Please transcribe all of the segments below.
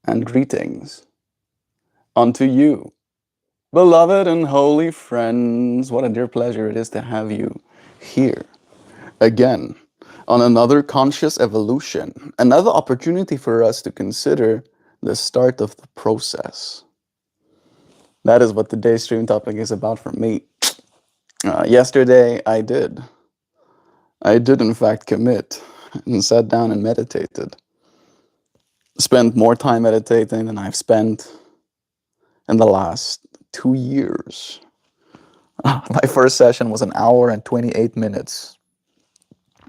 and greetings unto you, beloved and holy friends. What a dear pleasure it is to have you here again on another conscious evolution, another opportunity for us to consider the start of the process. That is what today's stream topic is about for me. Yesterday, I did in fact commit and sat down and meditated. Spent more time meditating than I've spent in the last 2 years. My first session was an hour and 28 minutes.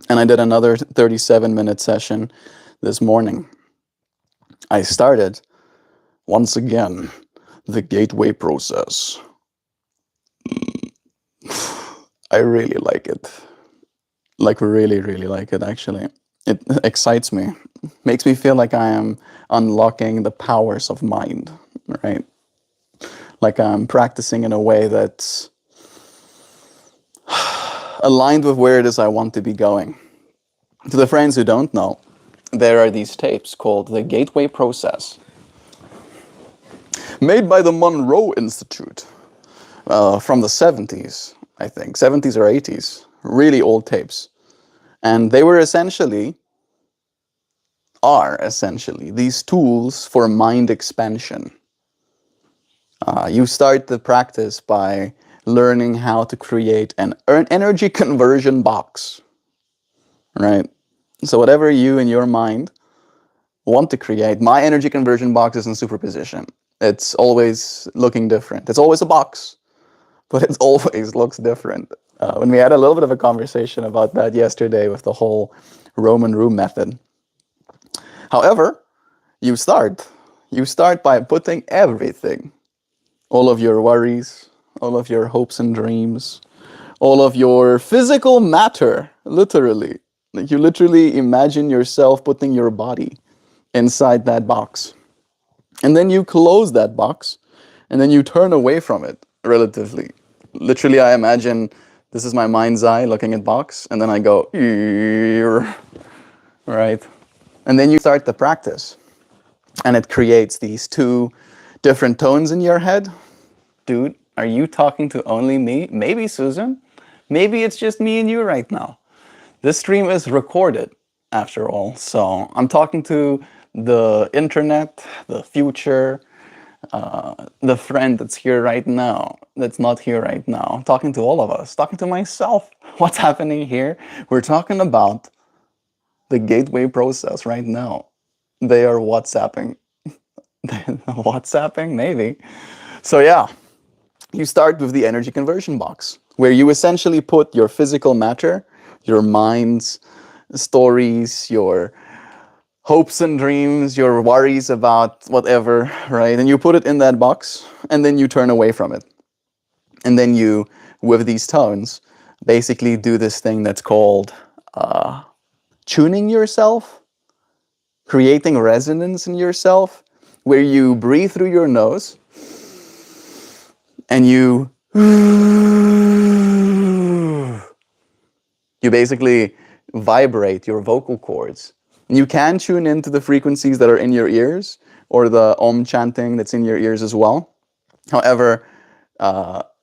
And I did another 37-minute session this morning. I started, once again, the gateway process. I really like it. Like, really, really like it, actually. It excites me. Makes me feel like I am unlocking the powers of mind, right? Like I'm practicing in a way that's aligned with where it is I want to be going. To the friends who don't know, there are these tapes called the Gateway Process, made by the Monroe Institute from the 70s, I think, 70s or 80s, really old tapes. And they are essentially these tools for mind expansion. You start the practice by learning how to create an energy conversion box, right? So whatever you in your mind want to create, my energy conversion box is in superposition. It's always looking different. It's always a box, but it always looks different. When we had a little bit of a conversation about that yesterday with the whole Roman room method. However, you start by putting everything, all of your worries, all of your hopes and dreams, all of your physical matter, literally. Like you literally imagine yourself putting your body inside that box. And then you close that box, and then you turn away from it, relatively. Literally, I imagine this is my mind's eye looking at box, and then I go, right? And then you start the practice, and it creates these two different tones in your head. Dude, are you talking to only me? Maybe Susan? Maybe it's just me and you right now. This stream is recorded, after all, so I'm talking to the internet, the future, the friend that's here right now, that's not here right now. I'm talking to all of us, talking to myself. What's happening here? We're talking about the gateway process right now. They are WhatsApping. WhatsApping? Maybe. So yeah, you start with the energy conversion box, where you essentially put your physical matter, your mind's stories, your hopes and dreams, your worries about whatever, right? And you put it in that box, and then you turn away from it. And then you, with these tones, basically do this thing that's called tuning yourself, creating resonance in yourself, where you breathe through your nose, and you basically vibrate your vocal cords. And you can tune into the frequencies that are in your ears, or the Om chanting that's in your ears as well. However,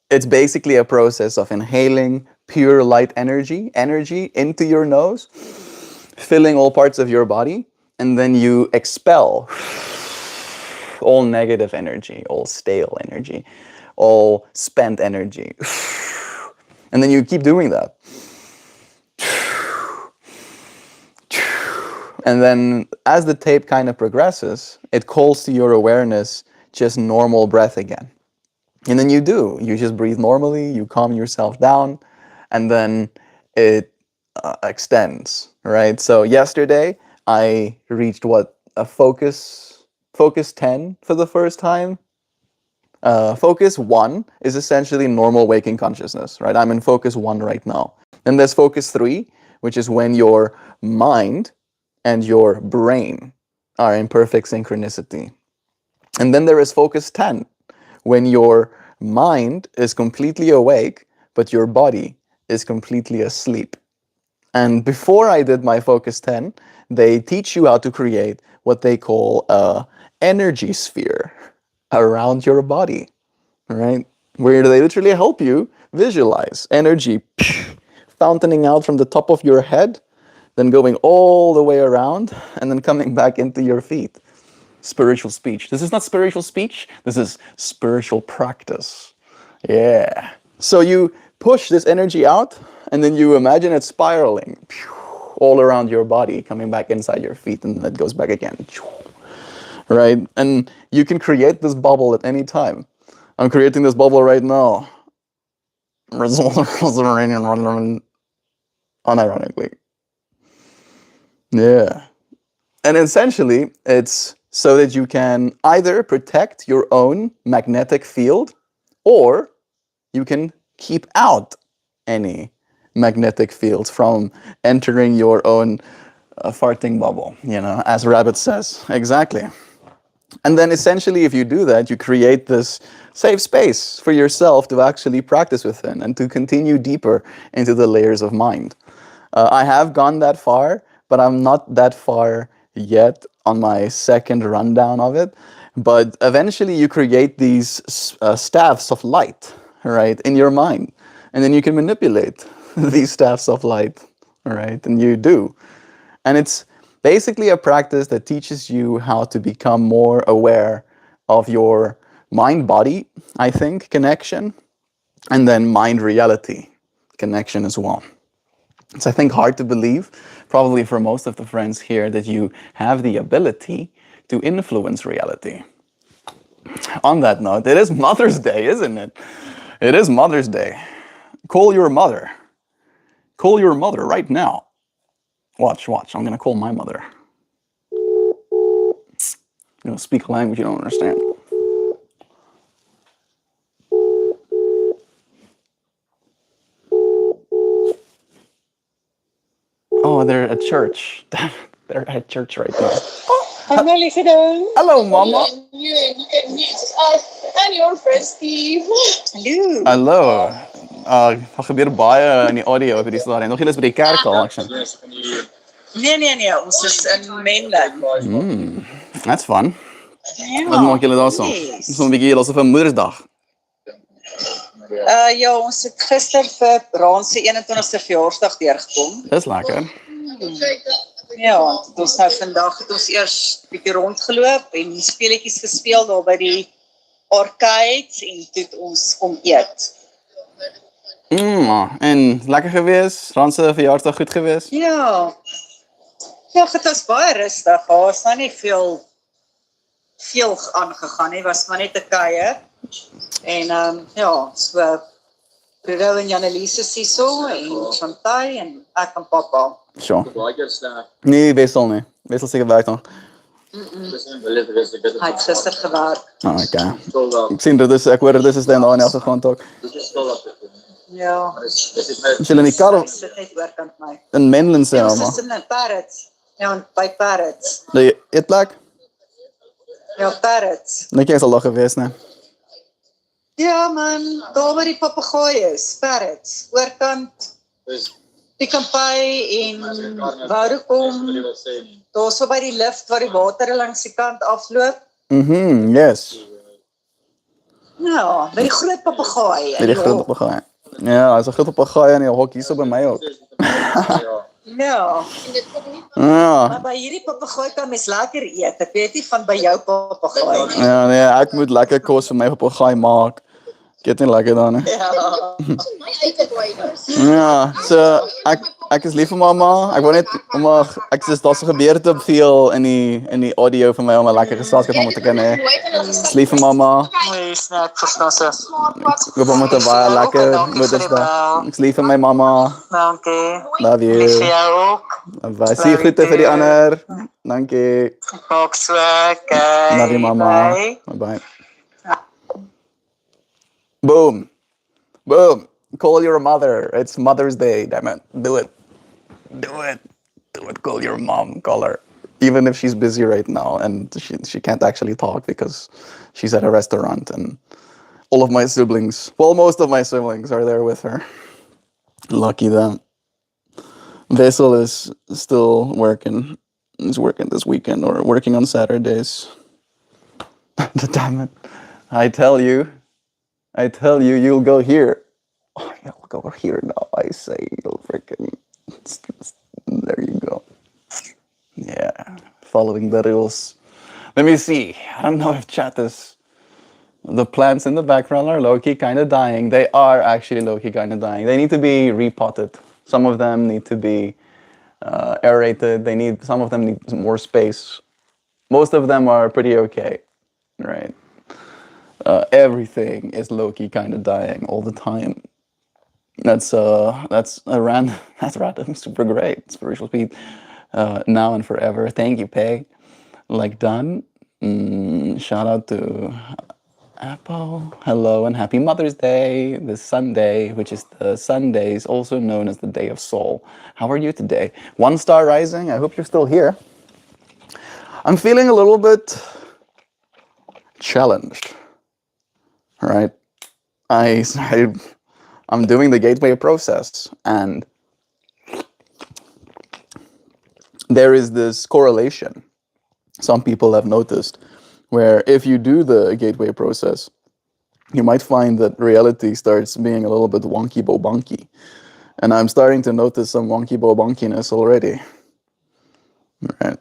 it's basically a process of inhaling pure light energy into your nose, filling all parts of your body, and then you expel all negative energy, all stale energy, all spent energy. And then you keep doing that. And then as the tape kind of progresses, it calls to your awareness just normal breath again. And then you just breathe normally, you calm yourself down, and then it extends, right? So yesterday, I reached a focus 10 for the first time. Focus 1 is essentially normal waking consciousness, right? I'm in focus 1 right now. Then there's focus 3, which is when your mind and your brain are in perfect synchronicity. And then there is focus 10, when your mind is completely awake, but your body is completely asleep. And before I did my focus 10, they teach you how to create what they call a energy sphere around your body, right? Where they literally help you visualize energy fountaining out from the top of your head, then going all the way around, and then coming back into your feet. Spiritual speech. This is not spiritual speech, this is spiritual practice. Yeah. So you push this energy out, and then you imagine it spiraling all around your body, coming back inside your feet, and then it goes back again. Right? And you can create this bubble at any time. I'm creating this bubble right now. Unironically. Yeah. And essentially, it's so that you can either protect your own magnetic field, or you can keep out any magnetic fields from entering your own farting bubble, as Rabbit says. Exactly. And then essentially, if you do that, you create this safe space for yourself to actually practice within and to continue deeper into the layers of mind. I have gone that far, but I'm not that far yet on my second rundown of it. But eventually you create these staffs of light, right, in your mind. And then you can manipulate these staffs of light, right? And you do. And it's basically a practice that teaches you how to become more aware of your mind-body, I think, connection, and then mind-reality connection as well. It's, I think, hard to believe, probably for most of the friends here, that you have the ability to influence reality. On that note, it is Mother's Day, isn't it? It is Mother's Day. Call your mother. Call your mother right now. Watch. I'm going to call my mother. You know, speak a language you don't understand. Oh, they're at church. They're at church right now. Hallo liefde. Hello, Mama. You can meet us and your friend Steve. Hallo. Hallo. Daar gebeur baie in die audio op hierdie stadium. Nog julle is by die kerk al, ek sien. Nee, ons is in Mendel. That's fun. Ja. Wat maak julle daarso? Dis 'n bietjie asof 'n Moedersdag. Ja, ons het gister vir Braan se 21ste verjaarsdag deurgekom. Dis lekker. Ja, ons nou vandag het ons eers 'n bietjie rondgeloop en speletjies gespeel daar by die arcades en toe het ons kom eet. En lekker gewees? Ran se verjaarsdag goed gewees? Ja. Ja, het was baie rustig. Daar was nou nie veel aangegaan nie, was maar net 'n kuier. En ja, so Bruno en Janelise Siso en Chantal en ek en papa. Sure. Nee, Wessel nie. Wessel seker werk nog. Hy het gister gewerk. Okay. Ek sien dit is, ek hoor dit is dan daar in elke geval ook. Ja. Is julle in die kar Hy sit net oorkant my. in Menlyn se Ja, mamma? ons is in Parrots. Ja, by Parrots. Die eetplek? Ja, Parrots. Net jy is al daar gewees, né? Ja man, daar waar die papegaai is, Parrots. Oorkant die Kampai en Woudekom. Daar so by die lift waar die water langs die kant afloop. Yes. Ja, by die groot papegaai. By die groot papegaai. Ja, is 'n groot papegaai in die hok hier so by my ook. Ja. Ja. Maar by hierdie papegaai kan mens lekker eet. Ek weet nie van by jou papegaai nie. Ja, nee, ek moet lekker kos vir my papegaai maak. Ek eet nie lekker dan nie. Ja. Ja, so ek is lief vir mamma. Ek wou net ek is daar so gebeur te veel in die audio vir my om 'n lekker geselskap met te kan hê. Ek is lief vir mamma. Mooi snack verstaan se. Ek hoop hom te baie lekker Moedersdag. Ek is lief vir my mamma. Dankie. Love you. Lief vir jou ook. Bye. Sien groete vir die ander. Dankie. Ook so. Okay. Love you, mama. Bye. Bye. Boom. Boom. Call your mother. It's Mother's Day. Damn it. Do it. Do it. Do it. Call your mom. Call her. Even if she's busy right now and she can't actually talk because she's at a restaurant and all of my siblings, well, most of my siblings are there with her. Lucky them. Vessel is still working. He's working this weekend or working on Saturdays. Damn it. I tell you, you'll go here. Oh, you'll go here now. I say, you'll freaking. There you go. Yeah, following the rules. Let me see. I don't know if chat is. The plants in the background are low-key kind of dying. They are actually low-key kind of dying. They need to be repotted. Some of them need to be aerated. Some of them need more space. Most of them are pretty okay, right? Everything is low-key kind of dying all the time. That's random. That's random. Super great. Spiritual speed. Now and forever. Thank you, Peg. Like done. Shout out to Apple. Hello and happy Mother's Day. This Sunday, which is the Sundays, also known as the Day of Soul. How are you today? One Star Rising. I hope you're still here. I'm feeling a little bit challenged. Right? I'm doing the gateway process, and there is this correlation some people have noticed where if you do the gateway process, you might find that reality starts being a little bit wonky bo-bonky. And I'm starting to notice some wonky bo-bonkiness already. Right?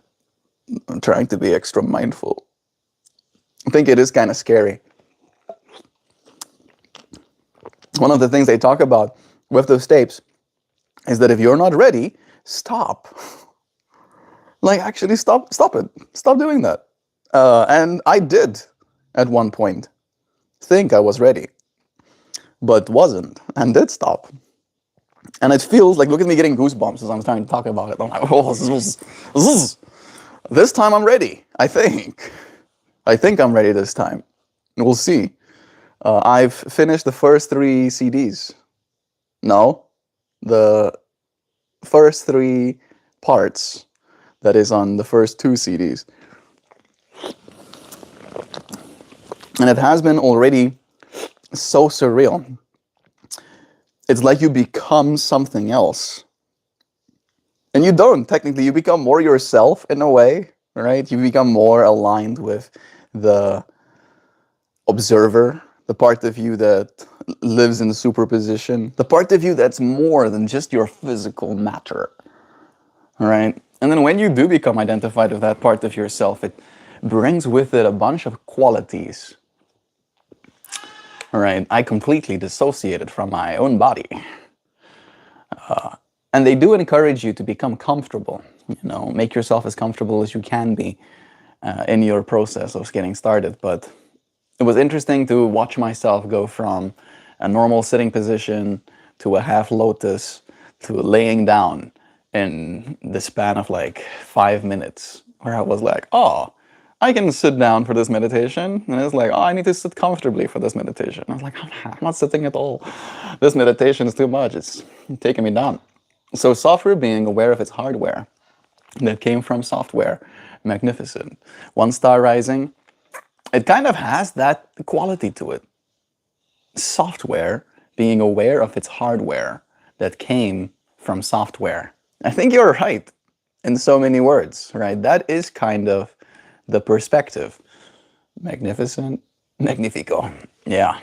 I'm trying to be extra mindful. I think it is kind of scary. One of the things they talk about with those tapes is that if you're not ready, stop. Like, actually stop it. Stop doing that. And I did, at one point, think I was ready, but wasn't, and did stop. And it feels like, look at me getting goosebumps as I'm starting to talk about it. I'm like, oh, this time I'm ready, I think. I think I'm ready this time. We'll see. I've finished the first 3 CDs. No, the first 3 parts that is on the first 2 CDs. And it has been already so surreal. It's like you become something else. And you don't, technically. You become more yourself in a way, right? You become more aligned with the observer, the part of you that lives in superposition, the part of you that's more than just your physical matter, right? And then when you do become identified with that part of yourself, it brings with it a bunch of qualities. Right? I completely dissociated from my own body. And they do encourage you to become comfortable. Make yourself as comfortable as you can be in your process of getting started. But it was interesting to watch myself go from a normal sitting position to a half lotus to laying down in the span of like 5 minutes, where I was like, oh, I can sit down for this meditation. And it's like, oh, I need to sit comfortably for this meditation. I was like, I'm not sitting at all. This meditation is too much. It's taking me down. So software being aware of its hardware that came from software, magnificent. One Star Rising, it kind of has that quality to it. Software being aware of its hardware that came from software. I think you're right in so many words, right? That is kind of the perspective. Magnificent, magnifico. Yeah.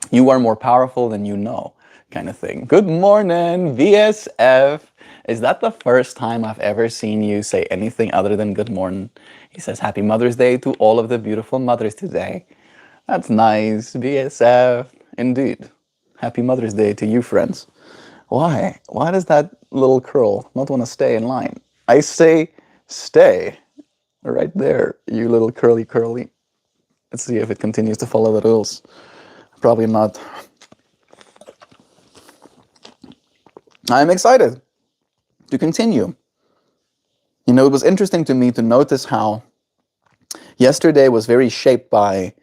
You are more powerful than you know, kind of thing. Good morning, VSF. Is that the first time I've ever seen you say anything other than good morning? He says, happy Mother's Day to all of the beautiful mothers today. That's nice, VSF. Indeed. Happy Mother's Day to you, friends. Why? Why does that little curl not want to stay in line? I say stay. Right there, you little curly. Let's see if it continues to follow the rules. Probably not. I'm excited to continue. It was interesting to me to notice how yesterday was very shaped by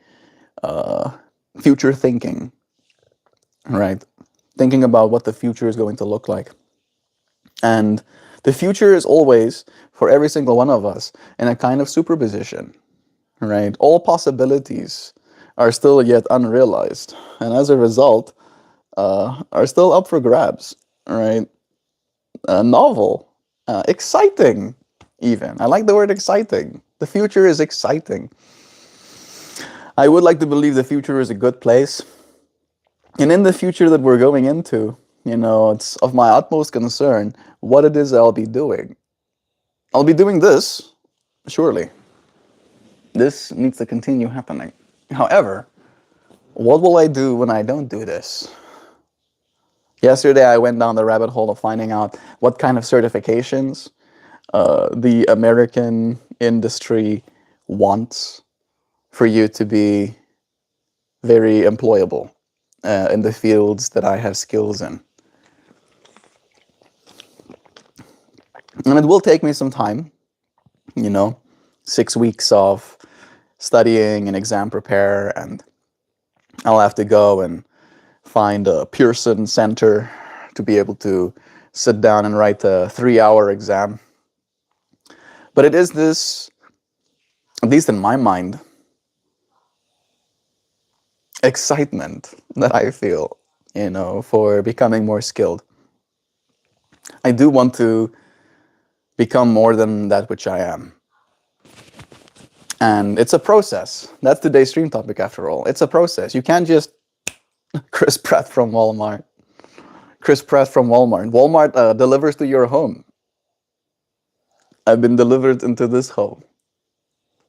future thinking, right? Thinking about what the future is going to look like. And the future is always, for every single one of us, in a kind of superposition, right? All possibilities are still yet unrealized, and as a result, are still up for grabs, right? Novel, exciting, even. I like the word exciting. The future is exciting. I would like to believe the future is a good place. And in the future that we're going into, it's of my utmost concern what it is I'll be doing. I'll be doing this, surely. This needs to continue happening. However, what will I do when I don't do this? Yesterday, I went down the rabbit hole of finding out what kind of certifications the American industry wants for you to be very employable in the fields that I have skills in. And it will take me some time, 6 weeks of studying and exam prepare, and I'll have to go and find a Pearson Center to be able to sit down and write a 3-hour exam. But it is this, at least in my mind, excitement that I feel, for becoming more skilled. I do want to become more than that which I am. And it's a process. That's today's stream topic, after all. It's a process. You can't just Chris Pratt from Walmart. Chris Pratt from Walmart. Walmart delivers to your home. I've been delivered into this home.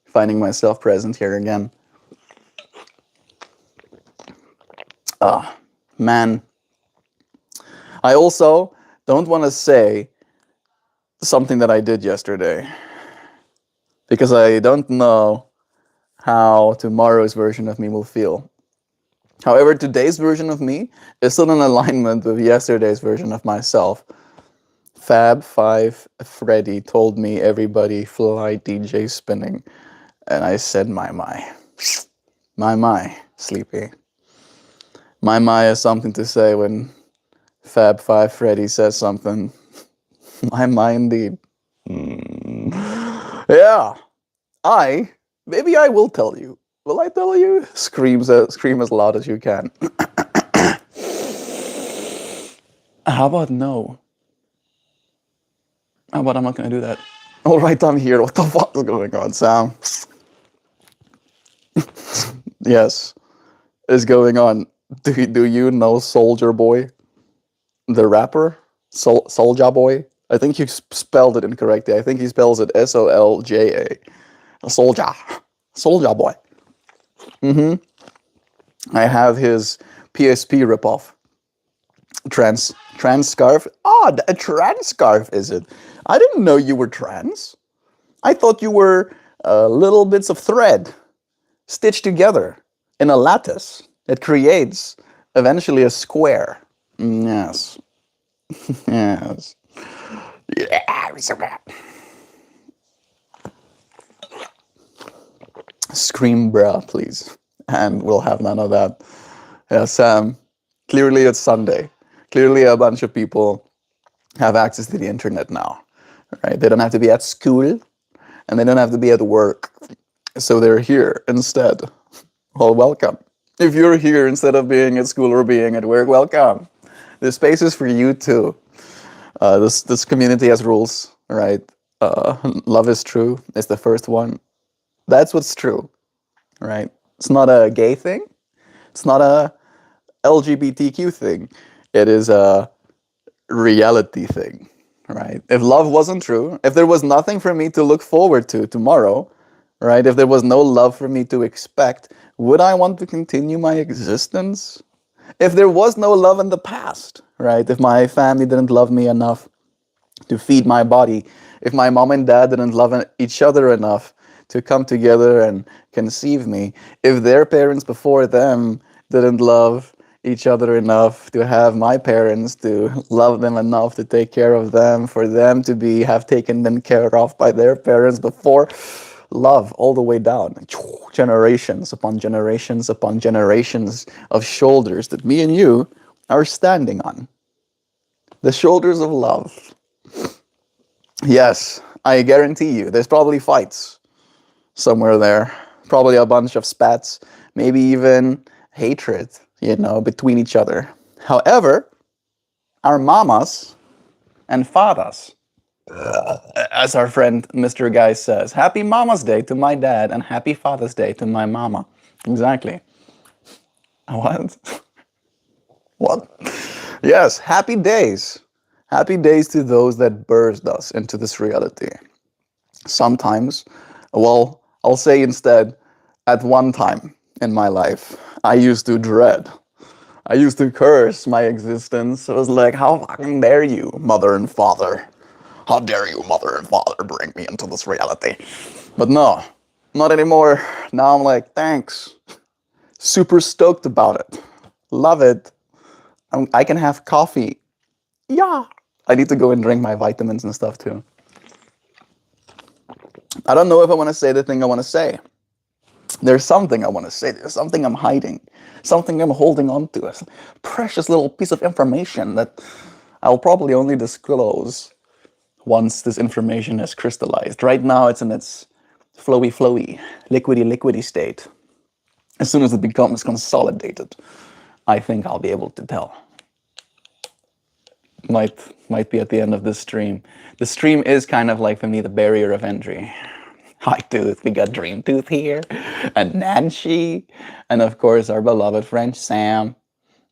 Finding myself present here again. Man. I also don't want to say something that I did yesterday, because I don't know how tomorrow's version of me will feel. However, today's version of me is still in alignment with yesterday's version of myself. Fab 5 Freddy told me everybody fly DJ spinning. And I said, my. My, sleepy. My is something to say when Fab 5 Freddy says something. My indeed. Yeah. Maybe I will tell you. Will I tell you? Scream as loud as you can. How about no? How about I'm not gonna do that? All right, I'm here. What the fuck is going on, Sam? Yes, is going on. Do you know Soldier Boy, the rapper? Soulja Boy. I think you spelled it incorrectly. I think he spells it Solja. Soulja Boy. I have his PSP ripoff. Trans scarf. A trans scarf, is it? I didn't know you were trans. I thought you were little bits of thread stitched together in a lattice that creates eventually a square. Yes. Yes. Yeah, so bad. Scream bruh, please. And we'll have none of that. Yes, clearly it's Sunday. Clearly a bunch of people have access to the internet now. Right? They don't have to be at school and they don't have to be at work. So they're here instead. Well, welcome. If you're here instead of being at school or being at work, welcome. This space is for you too. This community has rules, right? Love is true. It's the first one. That's what's true, right? It's not a gay thing. It's not a LGBTQ thing. It is a reality thing, right? If love wasn't true, if there was nothing for me to look forward to tomorrow, right? If there was no love for me to expect, would I want to continue my existence? If there was no love in the past, right? If my family didn't love me enough to feed my body, if my mom and dad didn't love each other enough to come together and conceive me, if their parents before them didn't love each other enough to have my parents to love them enough to take care of them, for them to have taken them care of by their parents before, love all the way down, generations upon generations upon generations of shoulders that me and you are standing on. The shoulders of love. Yes, I guarantee you, there's probably fights somewhere there. Probably a bunch of spats, maybe even hatred, between each other. However, our mamas and fathers, As our friend Mr. Guy says, Happy Mama's Day to my dad and Happy Father's Day to my mama. Exactly. What? What? Yes, happy days. Happy days to those that birthed us into this reality. Sometimes, well, I'll say instead, at one time in my life, I used to dread. I used to curse my existence. It was like, how fucking dare you, mother and father? How dare you, mother and father, bring me into this reality? But no, not anymore. Now I'm like, thanks. Super stoked about it. Love it. I can have coffee. Yeah. I need to go and drink my vitamins and stuff too. I don't know if I want to say the thing I want to say. There's something I want to say. There's something I'm hiding. Something I'm holding on to. A precious little piece of information that I'll probably only disclose once this information is crystallized. Right now, it's in its flowy, liquidy state. As soon as it becomes consolidated, I think I'll be able to tell. Might be at the end of this stream. The stream is kind of like, for me, the barrier of entry. Hi, Tooth. We got Dream Tooth here, and Nancy, and of course our beloved friend Sam.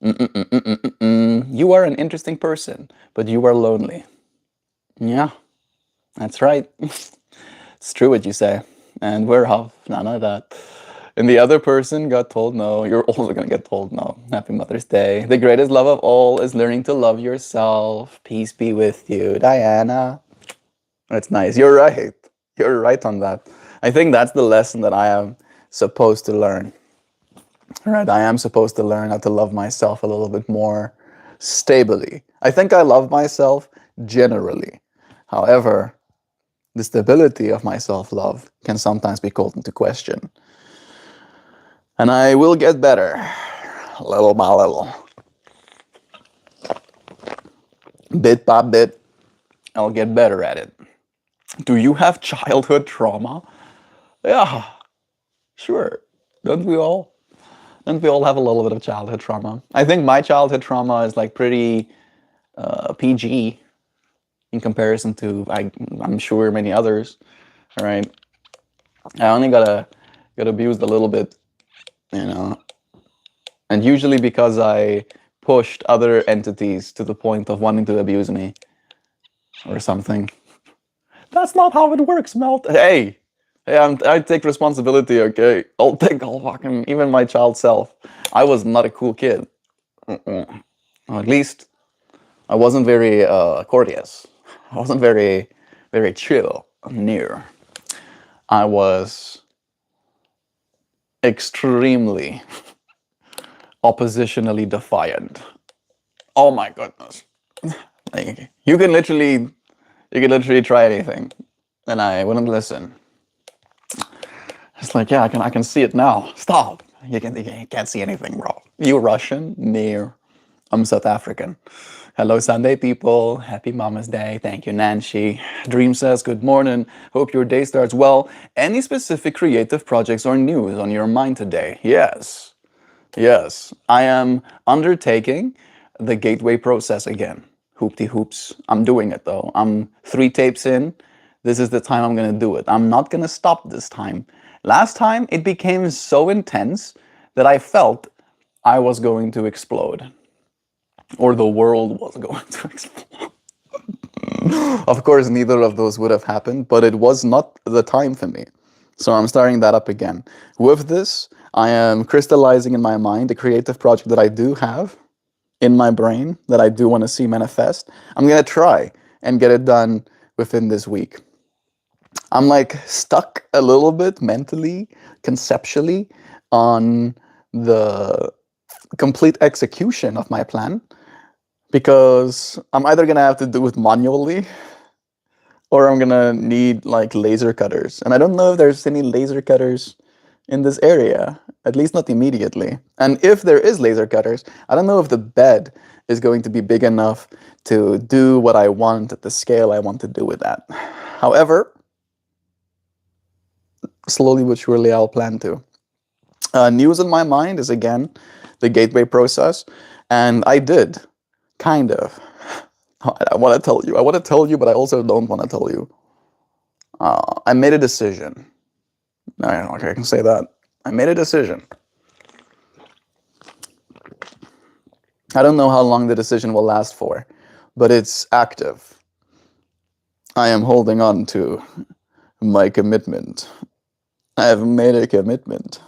You are an interesting person, but you are lonely. Yeah, that's right. It's true what you say, and we're off. None of that. And the other person got told no. You're also gonna get told no. Happy Mother's Day. The greatest love of all is learning to love yourself. Peace be with you, Diana. That's nice. You're right. You're right on that. I think that's the lesson that I am supposed to learn. Right? I am supposed to learn how to love myself a little bit more stably. I think I love myself generally. However, the stability of my self-love can sometimes be called into question. And I will get better, little by little. Bit by bit, I'll get better at it. Do you have childhood trauma? Yeah, sure. Don't we all? Don't we all have a little bit of childhood trauma? I think my childhood trauma is like pretty PG in comparison to, I'm sure, many others. All right, I only got abused a little bit, you know, and usually because I pushed other entities to the point of wanting to abuse me or something. That's not how it works, Melt. Hey, I take responsibility, okay? I'll take all fucking, even my child self. I was not a cool kid. Or at least I wasn't very courteous. I wasn't very chill near. I was extremely oppositionally defiant. Oh my goodness. Like, you can literally try anything, and I wouldn't listen. It's like, yeah, I can see it now. Stop. You can't see anything, bro. You Russian? Near. I'm South African. Hello, Sunday people. Happy Mama's Day. Thank you, Nancy. Dream says, good morning. Hope your day starts well. Any specific creative projects or news on your mind today? Yes. Yes. I am undertaking the gateway process again. Hoopty hoops. I'm doing it though. I'm 3 tapes in. This is the time I'm going to do it. I'm not going to stop this time. Last time, it became so intense that I felt I was going to explode. Or the world was going to explode. Of course, neither of those would have happened, but it was not the time for me. So I'm starting that up again. With this, I am crystallizing in my mind a creative project that I do have in my brain that I do want to see manifest. I'm going to try and get it done within this week. I'm like stuck a little bit mentally, conceptually, on the complete execution of my plan, because I'm either going to have to do it manually or I'm going to need like laser cutters. And I don't know if there's any laser cutters in this area, at least not immediately. And if there is laser cutters, I don't know if the bed is going to be big enough to do what I want at the scale I want to do with that. However, slowly but surely I'll plan to. News in my mind is, again, the gateway process. And I did, kind of, I want to tell you. I want to tell you, but I also don't want to tell you. I made a decision. Okay, I can say that. I made a decision. I don't know how long the decision will last for, but it's active. I am holding on to my commitment. I have made a commitment.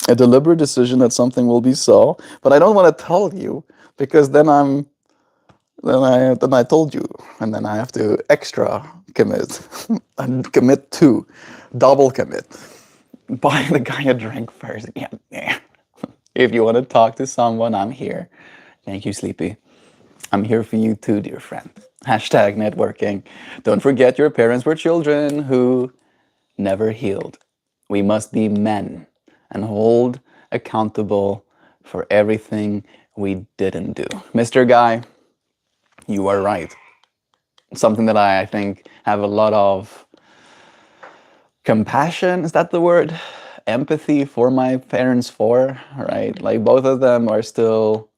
A deliberate decision that something will be so, but I don't want to tell you because then I told you, and then I have to extra commit and commit to double commit. Buy the guy a drink first. Yeah. If you want to talk to someone, I'm here. Thank you, Sleepy. I'm here for you too, dear friend. Hashtag networking. Don't forget your parents were children who never healed. We must be men and hold accountable for everything we didn't do. Mr. Guy, you are right. Something that I think have a lot of compassion, is that the word? Empathy for my parents for, right? Like both of them are still,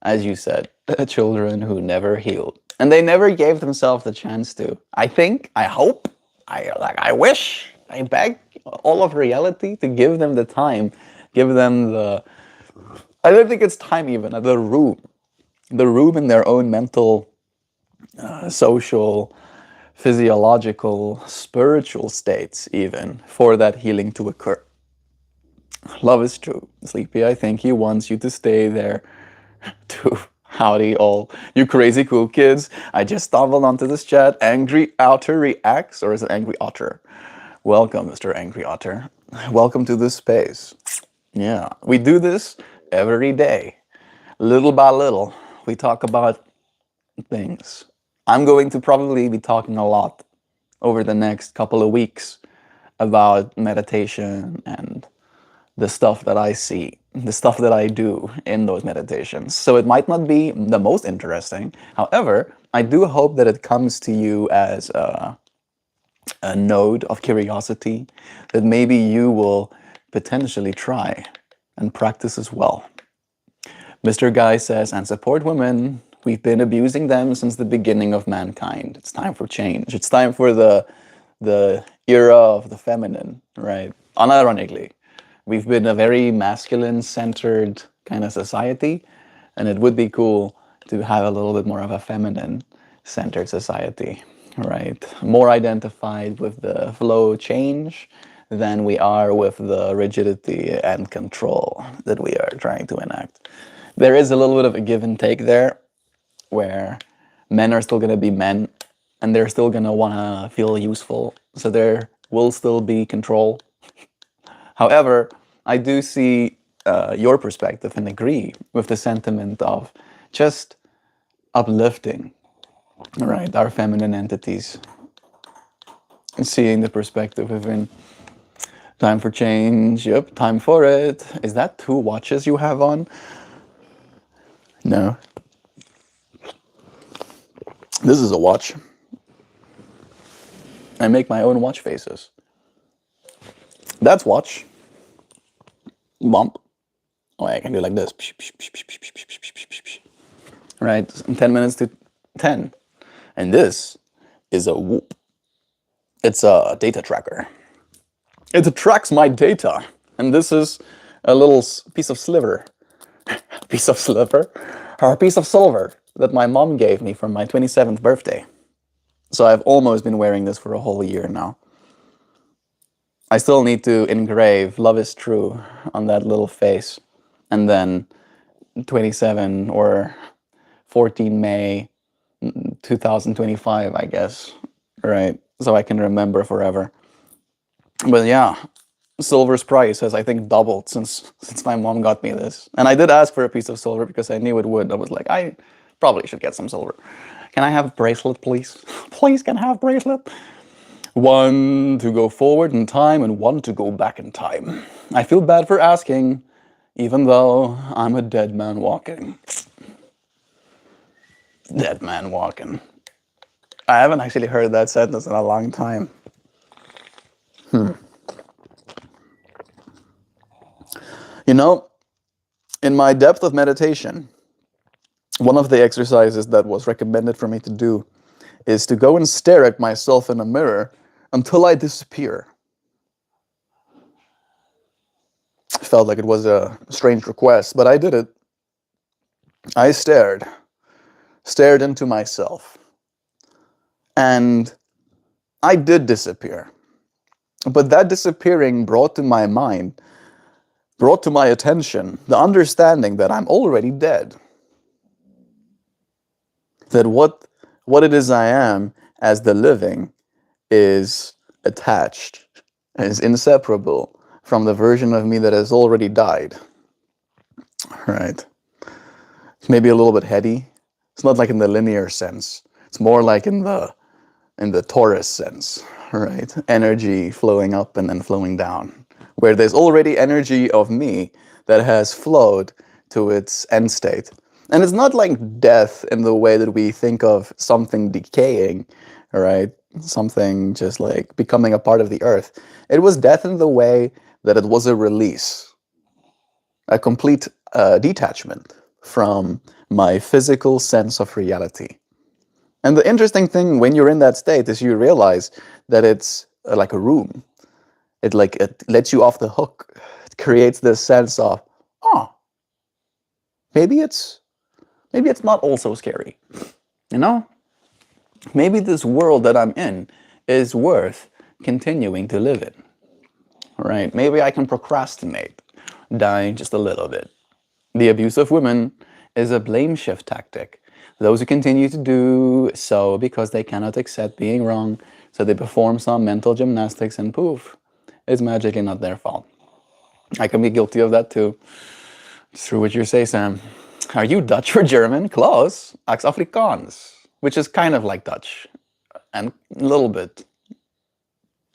as you said, children who never healed. And they never gave themselves the chance to. I think, I hope, I wish, I beg all of reality to give them the time, give them the, I don't think it's time even, the room in their own mental, social, physiological, spiritual states even for that healing to occur. Love is true. Sleepy, I think he wants you to stay there too. Howdy all you crazy cool kids. I just stumbled onto this chat. Angry Otter reacts, or is it Angry Otter? Welcome, Mr. Angry Otter. Welcome to this space. Yeah, we do this every day. Little by little, we talk about things. I'm going to probably be talking a lot over the next couple of weeks about meditation and the stuff that I see, the stuff that I do in those meditations. So it might not be the most interesting. However, I do hope that it comes to you as a node of curiosity that maybe you will potentially try and practice as well. Mr. Guy says, and support women. We've been abusing them since the beginning of mankind. It's time for change. It's time for the era of the feminine, right? Unironically, we've been a very masculine-centered kind of society, and it would be cool to have a little bit more of a feminine-centered society, right? More identified with the flow change than we are with the rigidity and control that we are trying to enact. There is a little bit of a give and take there, where men are still going to be men, and they're still going to want to feel useful, so there will still be control. However, I do see your perspective and agree with the sentiment of just uplifting, right, our feminine entities, and seeing the perspective within. Time for change. Yep, time for it. Is that 2 watches you have on? No. This is a watch. I make my own watch faces. That's watch. Bump. Oh, I can do like this. Right? 10 minutes to 10. And this is a whoop. It's a data tracker. It tracks my data. And this is a little piece of silver or a piece of silver that my mom gave me for my 27th birthday. So I've almost been wearing this for a whole year now. I still need to engrave "Love is True" on that little face. And then 27 or 14 May 2025, I guess. Right? So I can remember forever. But yeah, silver's price has, I think, doubled since my mom got me this. And I did ask for a piece of silver because I knew it would. I was like, I probably should get some silver. Can I have a bracelet, please? Please, can I have a bracelet? 1 to go forward in time and 1 to go back in time. I feel bad for asking, even though I'm a dead man walking. Dead man walking. I haven't actually heard that sentence in a long time. You know, in my depth of meditation, One of the exercises that was recommended for me to do is to go and stare at myself in a mirror until I disappear. I felt like it was a strange request, but I did it. I stared into myself, and I did disappear. But that disappearing brought to my mind, brought to my attention, the understanding that I'm already dead. That what it is I am as the living is attached, is inseparable from the version of me that has already died. Right. It's maybe a little bit heady. It's not like in the linear sense. It's more like in the torus sense, right? Energy flowing up and then flowing down, where there's already energy of me that has flowed to its end state. And it's not like death in the way that we think of something decaying, right? Something just like becoming a part of the earth. It was death in the way that it was a release, a complete detachment from my physical sense of reality. And the interesting thing when you're in that state is you realize that it's like a room. It lets you off the hook. It creates this sense of, oh, maybe it's not all so scary. You know? Maybe this world that I'm in is worth continuing to live in. Right? Maybe I can procrastinate, dying just a little bit. The abuse of women is a blame shift tactic. Those who continue to do so because they cannot accept being wrong, so they perform some mental gymnastics and poof, it's magically not their fault. I can be guilty of that too. It's true what you say, Sam. Are you Dutch or German? Close. Ax Afrikaans, which is kind of like Dutch, and a little bit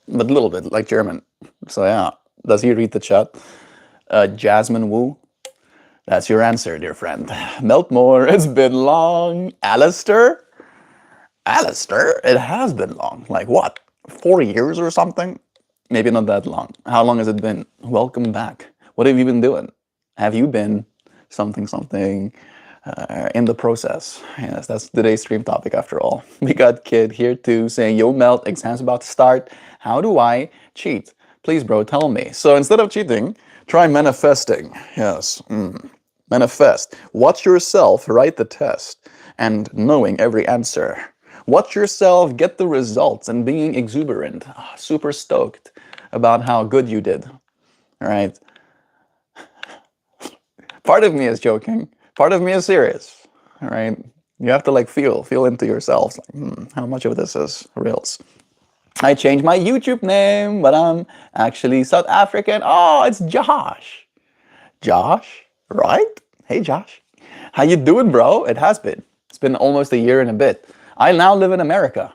like German. So yeah, does he read the chat? Jasmine Wu. That's your answer, dear friend. MeltMore, it's been long. Alistair? Alistair? It has been long. Like what? 4 years or something? Maybe not that long. How long has it been? Welcome back. What have you been doing? Have you been something in the process? Yes, that's today's stream topic after all. We got Kid here too saying, yo Melt, exam's about to start. How do I cheat? Please bro, tell me. So instead of cheating, try manifesting. Yes. Manifest. Watch yourself write the test and knowing every answer. Watch yourself get the results and being exuberant, super stoked about how good you did. All right. Part of me is joking. Part of me is serious. All right. You have to like feel into yourselves. Like, how much of this is reals? I changed my YouTube name, but I'm actually South African. Oh, it's Josh. Josh, right? Hey, Josh. How you doing, bro? It has been. It's been almost a year and a bit. I now live in America.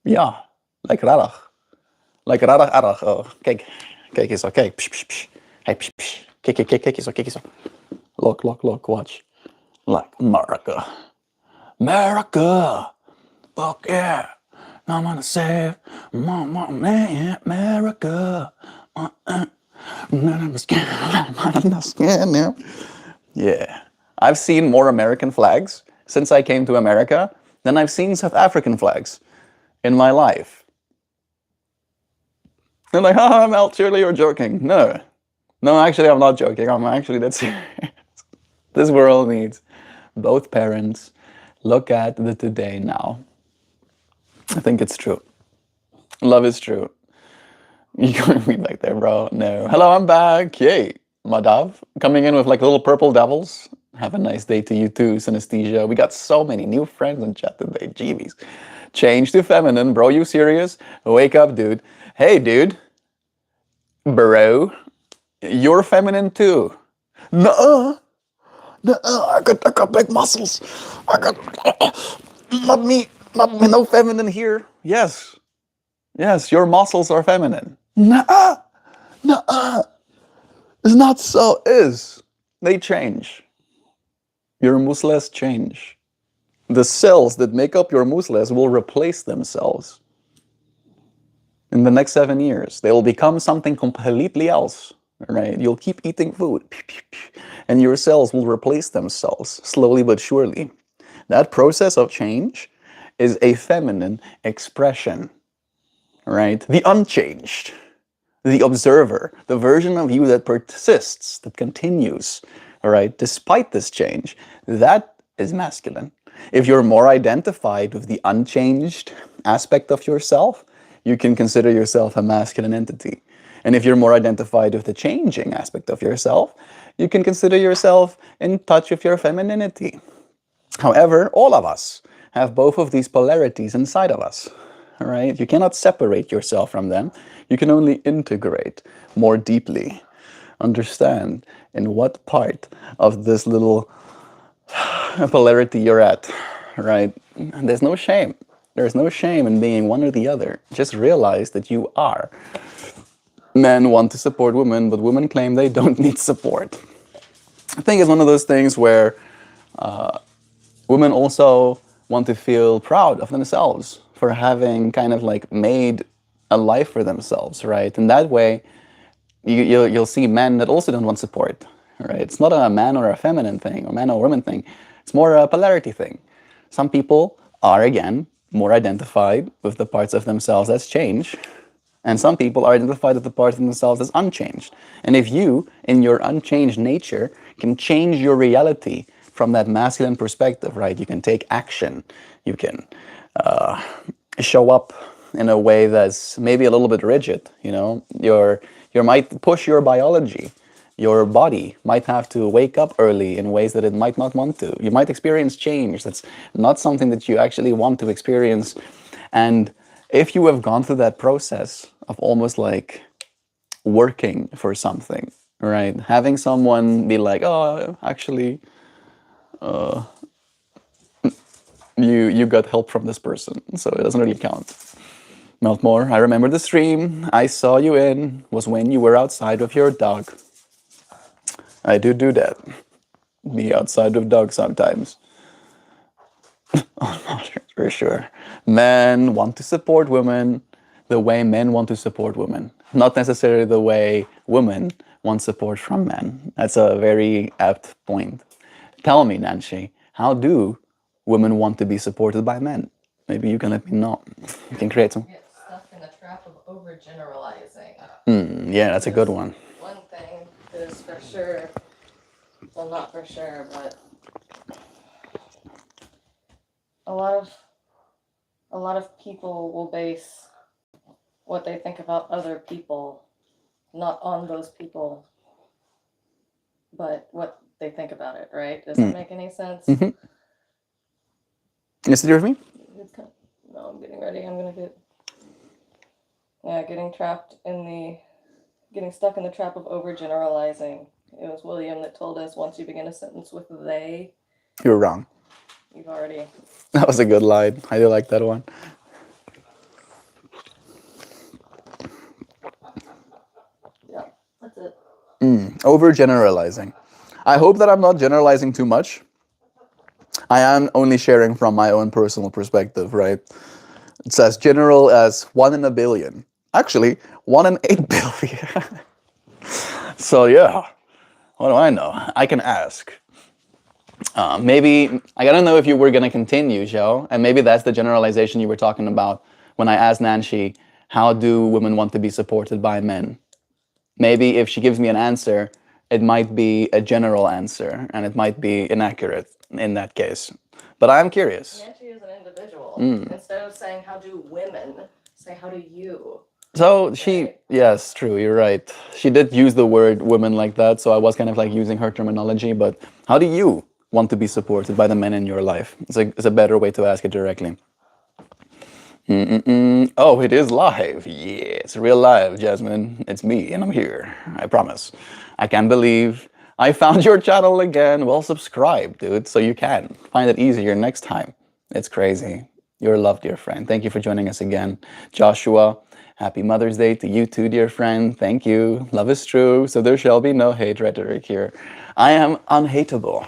Ja, like rarig. Like rarig arig. Oh, kijk. Kijk eens, oké. Okay. Hey, kijk eens, kijk eens. Look, watch. Like America. America. Fuck yeah. I'm gonna save America. Yeah. I've seen more American flags since I came to America than I've seen South African flags in my life. They're like, oh, Mel, surely you're joking. No, actually, I'm not joking. I'm actually that serious. This world needs both parents. Look at the today now. I think it's true. Love is true. You can't read back there, bro. No. Hello, I'm back. Yay. Madav coming in with like little purple devils. Have a nice day to you too, synesthesia. We got so many new friends in chat today. Jeebies. Change to feminine. Bro, you serious? Wake up, dude. Hey, dude. Bro. You're feminine too. Nuh-uh. I got big muscles. I got... Not me, no feminine here. Yes, your muscles are feminine. Nuh-uh. It's not so. They change. Your muscles change. The cells that make up your muscles will replace themselves. In the next 7 years, they will become something completely else. right? You'll keep eating food, and your cells will replace themselves slowly but surely. That process of change is a feminine expression, right? The unchanged, the observer, the version of you that persists, that continues, all right, despite this change, that is masculine. If you're more identified with the unchanged aspect of yourself, you can consider yourself a masculine entity. And if you're more identified with the changing aspect of yourself, you can consider yourself in touch with your femininity. However, all of us have both of these polarities inside of us. All right? You cannot separate yourself from them. You can only integrate more deeply. Understand in what part of this little polarity you're at, right? There's no shame. There's no shame in being one or the other. Just realize that you are. Men want to support women, but women claim they don't need support. I think it's one of those things where women also want to feel proud of themselves for having kind of like made a life for themselves, right? And that way, you'll see men that also don't want support, right? It's not a man or a feminine thing, or man or woman thing. It's more a polarity thing. Some people are, again, more identified with the parts of themselves that's changed, and some people are identified with the parts of themselves that's unchanged. And if you, in your unchanged nature, can change your reality from that masculine perspective, right? You can take action. You can show up in a way that's maybe a little bit rigid. You know, you might push your biology. Your body might have to wake up early in ways that it might not want to. You might experience change that's not something that you actually want to experience. And if you have gone through that process of almost like working for something, right? Having someone be like, oh, actually, you got help from this person, so it doesn't really count. MeltMore, I remember the stream I saw you in was when you were outside with your dog. I do that. Be outside with dogs sometimes. Oh, no, for sure. Men want to support women the way men want to support women, not necessarily the way women want support from men. That's a very apt point. Tell me, Nancy, how do women want to be supported by men? Maybe you can let me know. You can create some. Get stuck in the trap of overgeneralizing. Yeah, that's a good one. One thing is for sure, well, not for sure, but a lot of people will base what they think about other people not on those people, but what they think about it, right? Does that make any sense? Mm-hmm. Yes, did you hear me? No, I'm getting ready. I'm gonna getting stuck in the trap of overgeneralizing. It was William that told us once you begin a sentence with they, You were wrong. you've already. That was a good line. I do like that one. Yeah, that's it. Overgeneralizing. I hope that I'm not generalizing too much. I am only sharing from my own personal perspective, right? It's as general as 1 in a billion. Actually, 1 in 8 billion. So yeah, what do I know? I can ask. Maybe, I gotta know if you were gonna continue, Joe, and maybe that's the generalization you were talking about when I asked Nancy, how do women want to be supported by men? Maybe if she gives me an answer, it might be a general answer, and it might be inaccurate in that case. But I'm curious. Nancy is an individual. Instead of saying, how do women, say, how do you? So she, yes, true, you're right. She did use the word women like that, so I was kind of like using her terminology, but how do you want to be supported by the men in your life? It's a better way to ask it directly. Oh, it is live. Yeah, it's real live, Jasmine. It's me, and I'm here. I promise. I can't believe I found your channel again. Well, subscribe, dude, so you can find it easier next time. It's crazy. You're loved, dear friend. Thank you for joining us again. Joshua, happy Mother's Day to you too, dear friend. Thank you. Love is true, so there shall be no hate rhetoric here. I am unhateable.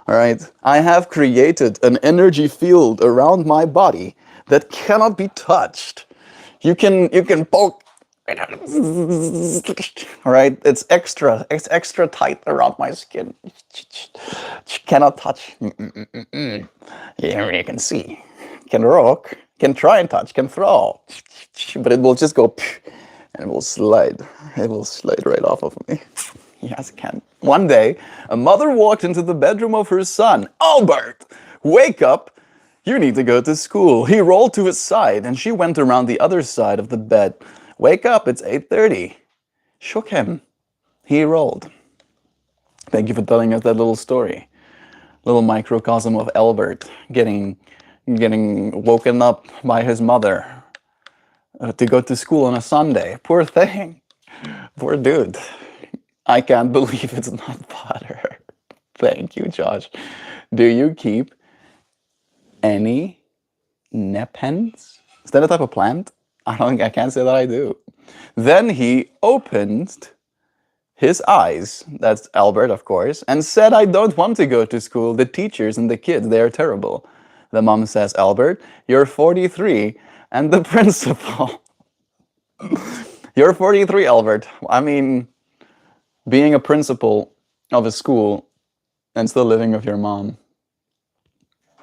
All right? I have created an energy field around my body that cannot be touched. You can poke All right, it's extra tight around my skin. Cannot touch. Yeah, you can see. Can rock. Can try and touch. Can throw. But it will just go and it will slide. It will slide right off of me. Yes, it can. One day, a mother walked into the bedroom of her son. Albert, wake up. You need to go to school. He rolled to his side, and she went around the other side of the bed. Wake up, it's 8:30. Shook him. He rolled. Thank you for telling us that little story. Little microcosm of Albert getting woken up by his mother to go to school on a Sunday. Poor thing. Poor dude. I can't believe it's not butter. Thank you, Josh. Do you keep any nepens? Is that a type of plant? I can't say that I do. Then he opened his eyes, that's Albert, of course, and said, I don't want to go to school. The teachers and the kids, they are terrible. The mom says, Albert, you're 43, and the principal. You're 43, Albert. I mean, being a principal of a school and still living with your mom.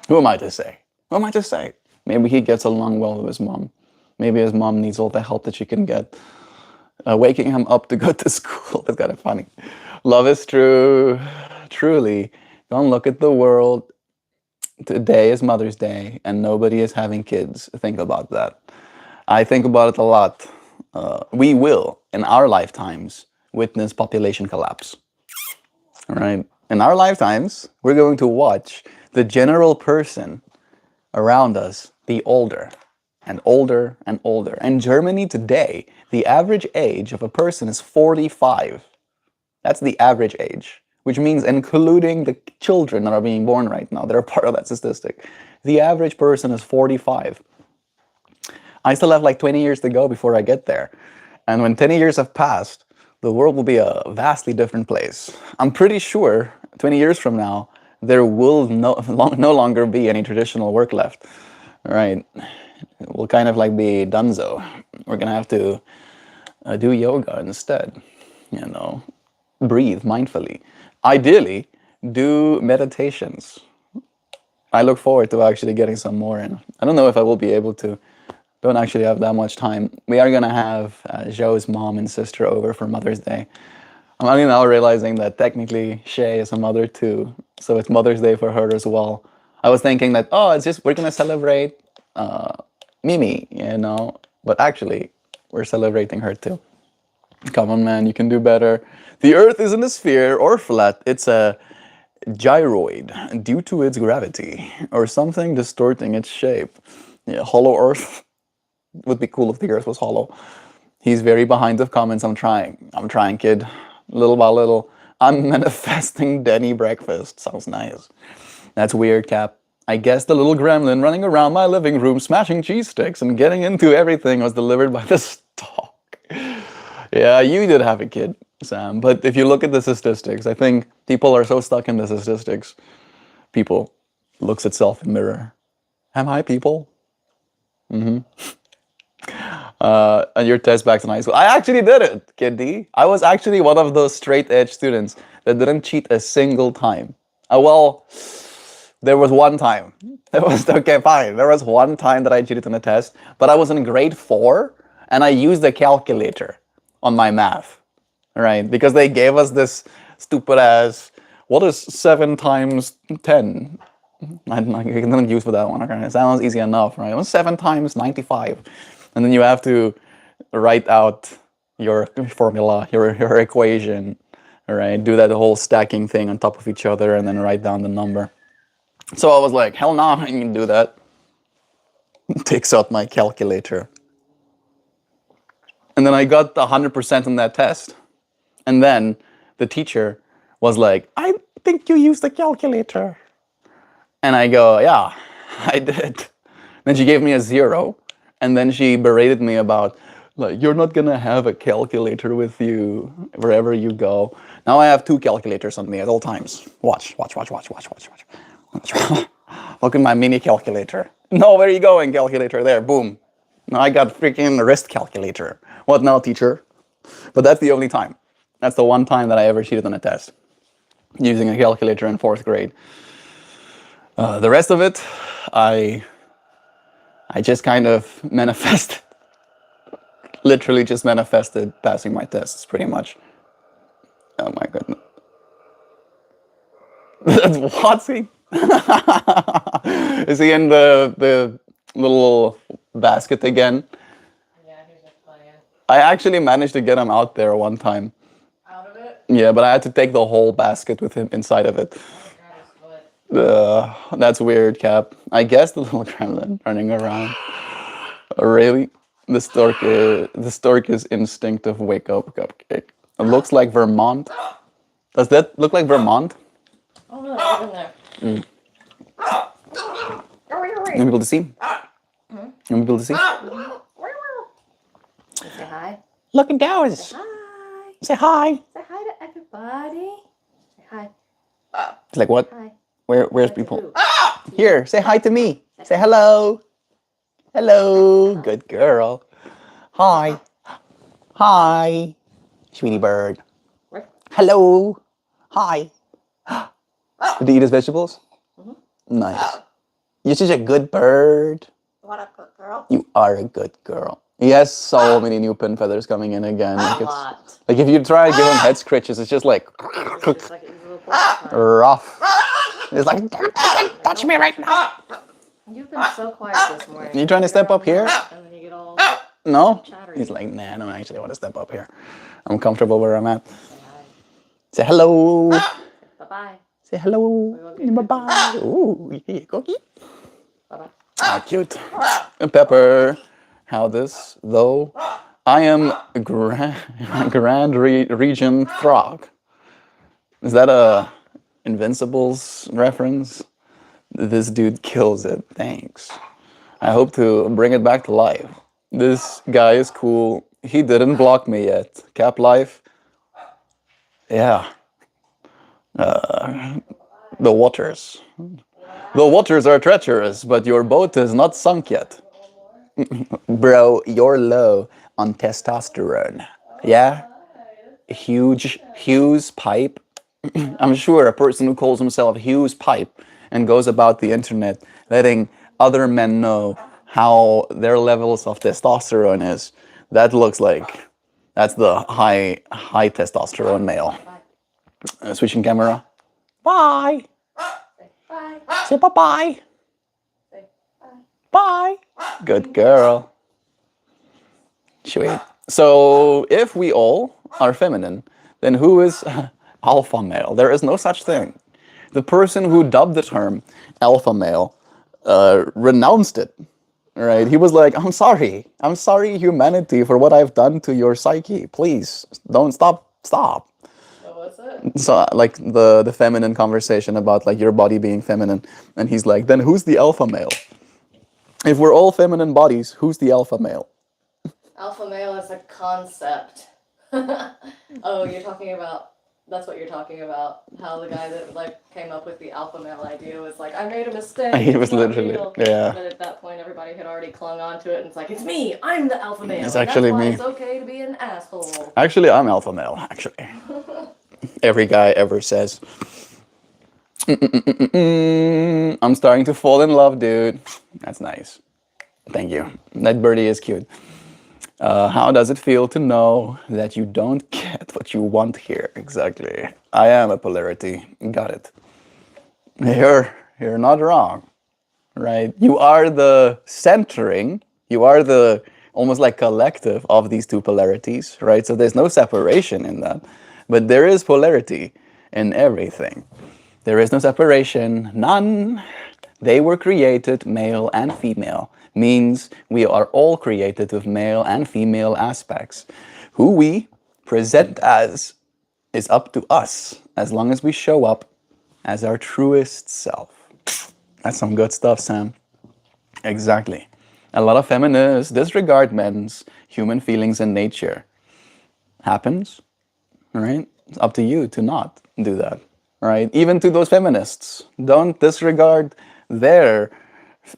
Who am I to say? Who am I to say? Maybe he gets along well with his mom. Maybe his mom needs all the help that she can get. Waking him up to go to school. That's kind of funny. Love is true. Truly. Don't look at the world. Today is Mother's Day and nobody is having kids. Think about that. I think about it a lot. We will, in our lifetimes, witness population collapse. All right? In our lifetimes, we're going to watch the general person around us be older and older and older. In Germany today, the average age of a person is 45. That's the average age, which means including the children that are being born right now, that are part of that statistic. The average person is 45. I still have like 20 years to go before I get there. And when 20 years have passed, the world will be a vastly different place. I'm pretty sure 20 years from now, there will no longer be any traditional work left. Right? It will kind of like be donezo. We're gonna have to do yoga instead. You know, breathe mindfully. Ideally, do meditations. I look forward to actually getting some more in. I don't know if I will be able to. Don't actually have that much time. We are gonna have Joe's mom and sister over for Mother's Day. I'm only now realizing that technically Shay is a mother too, so it's Mother's Day for her as well. I was thinking that, oh, it's just we're gonna celebrate Mimi, you know, but actually we're celebrating her too. Come on, man, you can do better. The Earth isn't a sphere or flat; it's a gyroid due to its gravity or something distorting its shape. Yeah, hollow Earth would be cool if the Earth was hollow. He's very behind the comments. I'm trying, kid. Little by little. I'm manifesting Denny breakfast. Sounds nice. That's weird, Cap. I guess the little gremlin running around my living room smashing cheese sticks and getting into everything was delivered by the stalk. Yeah, you did have a kid, Sam. But if you look at the statistics, I think people are so stuck in the statistics. People looks at self in mirror. Am I people? And your test back to high school. I actually did it, Kid D. I was actually one of those straight edge students that didn't cheat a single time. Well, there was one time. It was okay, fine. There was one time that I cheated on a test, but I was in grade 4 and I used a calculator on my math, right? Because they gave us this stupid ass, what is 7 times 10? I didn't use for that one. Okay, it sounds easy enough, right? It was 7 times 95. And then you have to write out your formula, your equation, right? Do that whole stacking thing on top of each other and then write down the number. So I was like, hell no, I can do that. Takes out my calculator. And then I got 100% on that test. And then the teacher was like, I think you used the calculator. And I go, yeah, I did. Then she gave me a 0. And then she berated me about, like, you're not gonna have a calculator with you wherever you go. Now I have 2 calculators on me at all times. Watch. Look at my mini calculator. No, where are you going, calculator? There, boom. No, I got freaking wrist calculator. What now, teacher? But that's the only time. That's the one time that I ever cheated on a test using a calculator in 4th grade. The rest of it, I just kind of manifested. Literally just manifested passing my tests, pretty much. Oh my goodness. That's Watsy. Is he in the little basket again? Yeah, he's just playing. I actually managed to get him out there one time. Out of it? Yeah, but I had to take the whole basket with him inside of it. That's weird, Cap. I guess the little gremlin running around. Really? The stork is instinctive wake up cupcake. It looks like Vermont. Does that look like Vermont? Oh no, it's in there. You want people to see? You want people to see? Say hi. Look at those. Hi. Say hi. Say hi to everybody. Say hi. It's like what? Hi. Where's Hi to people? who? Here, say hi to me. Say hello. Hello. Good girl. Hi. Hi. Sweetie bird. Where? Hello. Hi. Did you eat his vegetables? Nice. You're such a good bird. What a good girl. You are a good girl. He has so many new pin feathers coming in again. Like, A lot. like if you try to give him head scratches, it's just like It's just like a little porcupine. rough. It's like, don't touch me right now. You've been so quiet this morning. You trying to step up here? And then you get all No? chattery. He's like, nah, I don't actually want to step up here. I'm comfortable where I'm at. Say hi. Say hello. Bye-bye. Say hello. will get Bye-bye. Ooh, here you go. Bye-bye. Ah, cute. And Pepper. How this, though? I am a Grand Region Throg. Is that a Invincibles reference? This dude kills it. Thanks. I hope to bring it back to life. This guy is cool. He didn't block me yet. Cap life. Yeah. The waters. The waters are treacherous, but your boat is not sunk yet. Bro, you're low on testosterone. Yeah? Hughes Pipe. I'm sure a person who calls himself Hughes Pipe and goes about the internet letting other men know how their levels of testosterone is. That looks like that's the high testosterone male. Switching camera. Bye. Bye. Say bye-bye. Say bye. Bye. Good girl. Sweet. So if we all are feminine, then who is alpha male? There is no such thing. The person who dubbed the term alpha male renounced it. Right? He was like, I'm sorry, humanity, for what I've done to your psyche. Please don't stop. What was it? So like the feminine conversation about like your body being feminine, and he's like, then who's the alpha male? If we're all feminine bodies, who's the alpha male? Alpha male is a concept. Oh, you're talking about, that's what you're talking about. How the guy that like came up with the alpha male idea was like, I made a mistake. He was it's not literally, real. yeah. But at that point, everybody had already clung on to it, and it's like, it's me. I'm the alpha male. It's and actually that's why me. It's okay to be an asshole. Actually, I'm alpha male, actually. Every guy ever says. I'm starting to fall in love, dude. That's nice. Thank you. That birdie is cute. How does it feel to know that you don't get what you want here? Exactly. I am a polarity. Got it. You're not wrong, right? You are the centering. You are the almost like collective of these two polarities, right? So there's no separation in that. But there is polarity in everything. There is no separation, none. They were created male and female. Means we are all created with male and female aspects. Who we present as is up to us, as long as we show up as our truest self. That's some good stuff, Sam. Exactly. A lot of feminists disregard men's human feelings and nature. Happens, right? It's up to you to not do that, right? Even to those feminists, don't disregard their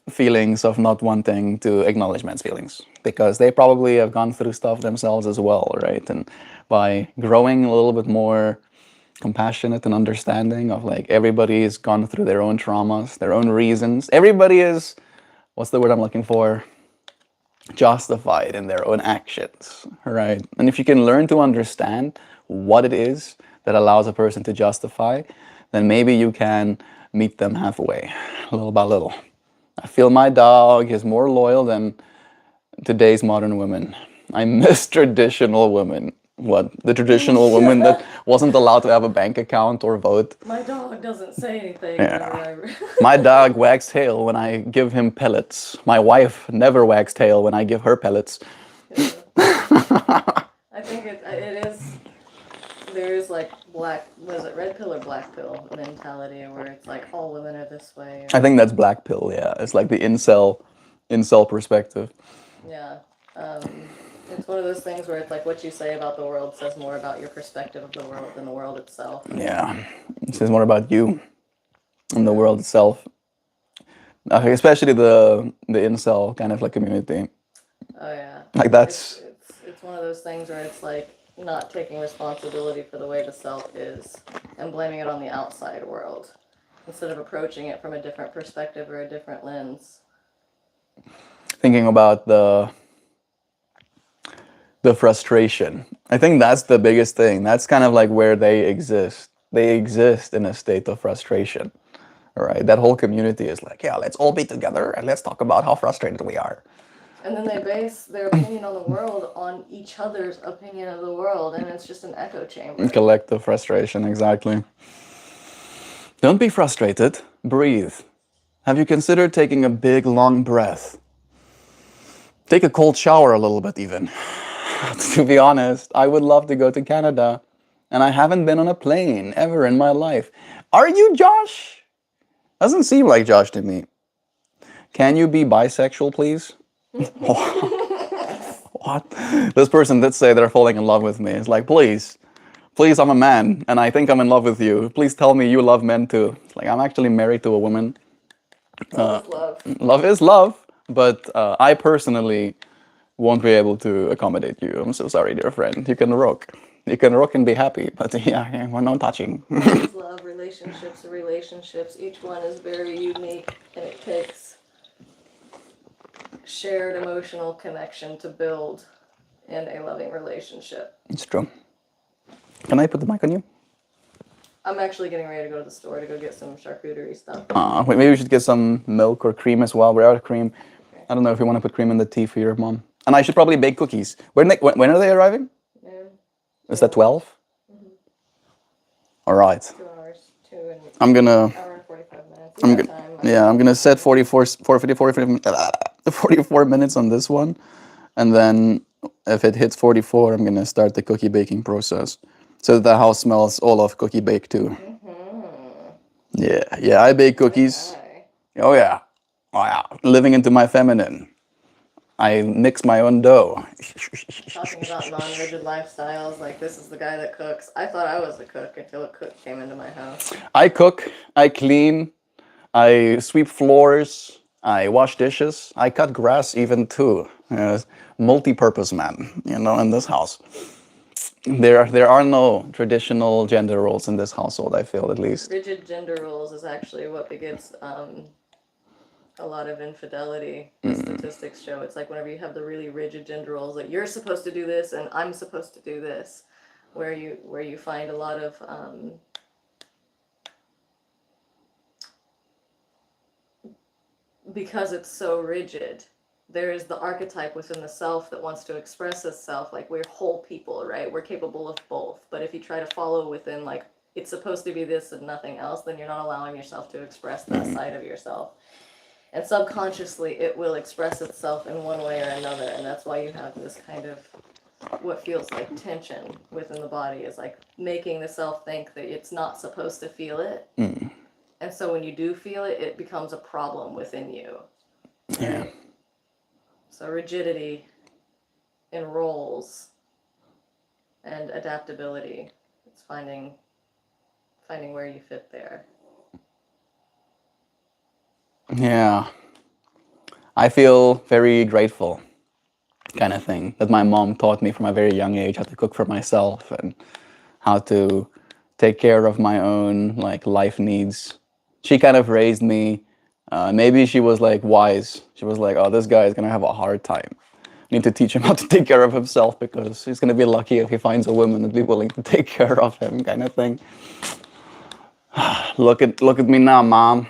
feelings of not wanting to acknowledge men's feelings, because they probably have gone through stuff themselves as well, right? And by growing a little bit more compassionate and understanding of like everybody's gone through their own traumas, their own reasons. Everybody is, what's the word I'm looking for? Justified in their own actions, right? And if you can learn to understand what it is that allows a person to justify, then maybe you can meet them halfway, little by little. I feel my dog is more loyal than today's modern women. I miss traditional women. What? The traditional woman that wasn't allowed to have a bank account or vote. My dog doesn't say anything. Yeah. My dog wags tail when I give him pellets. My wife never wags tail when I give her pellets. Yeah. I think it is. There is like was it red pill or black pill mentality where it's like all women are this way. I think that's black pill. Yeah, it's like the incel perspective. Yeah. It's one of those things where it's like what you say about the world says more about your perspective of the world than the world itself. Yeah, it says more about you and the world itself. Especially the incel kind of like community. Oh yeah. Like that's it's one of those things where it's like not taking responsibility for the way the self is and blaming it on the outside world instead of approaching it from a different perspective or a different lens. thinking about the frustration. I think that's the biggest thing. That's kind of like where they exist. They exist in a state of frustration. All right. That whole community is like, yeah, let's all be together and let's talk about how frustrated we are. And then they base their opinion on the world on each other's opinion of the world, and it's just an echo chamber. Collective frustration, exactly. Don't be frustrated. Breathe. Have you considered taking a big, long breath? Take a cold shower a little bit, even. To be honest, I would love to go to Canada, and I haven't been on a plane ever in my life. Are you Josh? Doesn't seem like Josh to me. Can you be bisexual, please? What? This person did say they're falling in love with me. It's like, please, I'm a man, and I think I'm in love with you. Please tell me you love men too. It's like, I'm actually married to a woman. Love is love. Love is love, but I personally won't be able to accommodate you. I'm so sorry, dear friend. You can rock. You can rock and be happy, but yeah, we're not touching. Love is love. Relationships are relationships. Each one is very unique, and it takes shared emotional connection to build in a loving relationship. It's true. Can I put the mic on you? I'm actually getting ready to go to the store to go get some charcuterie stuff. Wait, maybe we should get some milk or cream as well. We're out of cream. Okay. I don't know if you want to put cream in the tea for your mom. And I should probably bake cookies. When are they arriving? Is that 12? Mm-hmm. All right. 2 hours. I'm gonna. Hour and 45 minutes. I'm gonna set 44 minutes on this one, and then if it hits 44, I'm gonna start the cookie baking process, so that the house smells all of cookie bake too. Mm-hmm. Yeah. I bake cookies. Oh yeah. Living into my feminine. I mix my own dough. Talking about non-rigid lifestyles, like this is the guy that cooks. I thought I was a cook until a cook came into my house. I cook, I clean, I sweep floors, I wash dishes, I cut grass even too. Multi-purpose man, in this house. There are no traditional gender roles in this household, I feel, at least. Rigid gender roles is actually what begets a lot of infidelity. The statistics show it's like whenever you have the really rigid gender roles, like you're supposed to do this and I'm supposed to do this, where you find a lot of because it's so rigid, there is the archetype within the self that wants to express itself. Like we're whole people, right? We're capable of both. But if you try to follow within like it's supposed to be this and nothing else, then you're not allowing yourself to express that side of yourself. And subconsciously, it will express itself in one way or another. And that's why you have this kind of what feels like tension within the body is like making the self think that it's not supposed to feel it. And so when you do feel it, it becomes a problem within you. Yeah. So rigidity in roles and adaptability. It's finding where you fit there. Yeah. I feel very grateful, kind of thing, that my mom taught me from a very young age how to cook for myself and how to take care of my own like life needs. She kind of raised me. Maybe she was like wise. She was like, "Oh, this guy is gonna have a hard time. Need to teach him how to take care of himself because he's gonna be lucky if he finds a woman that'd be willing to take care of him," kind of thing. Look at me now, mom.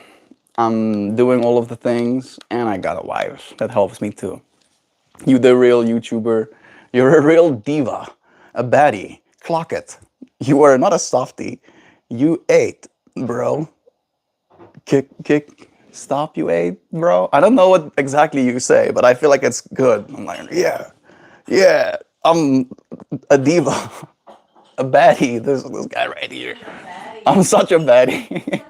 I'm doing all of the things, and I got a wife that helps me too. You the real YouTuber. You're a real diva. A baddie. Clock it. You are not a softie. You ate, bro. Kick. Stop, you ate, bro. I don't know what exactly you say, but I feel like it's good. I'm like, yeah. I'm a diva. A baddie. This guy right here. I'm such a baddie.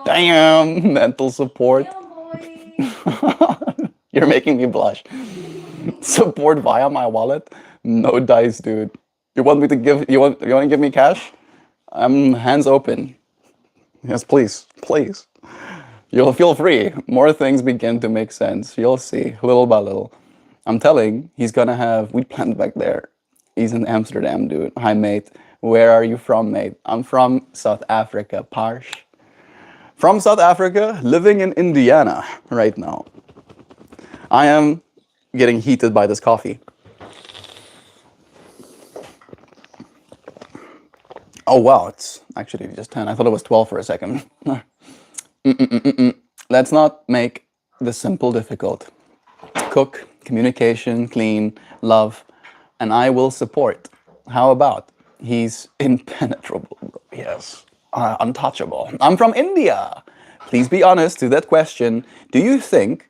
Damn, mental support. You're making me blush. Support via my wallet? No dice, dude. You want me to give you want to give me cash? I'm hands open. Yes, please. You'll feel free. More things begin to make sense. You'll see, little by little. I'm telling, he's gonna have weed plant back there. He's in Amsterdam, dude. Hi, mate. Where are you from, mate? I'm from South Africa, Parsh. From South Africa, living in Indiana right now. I am getting heated by this coffee. Oh, wow, it's actually just 10. I thought it was 12 for a second. Let's not make the simple difficult. Cook, communication, clean, love, and I will support. How about? He's impenetrable. Yes, untouchable. I'm from India. Please be honest to that question. Do you think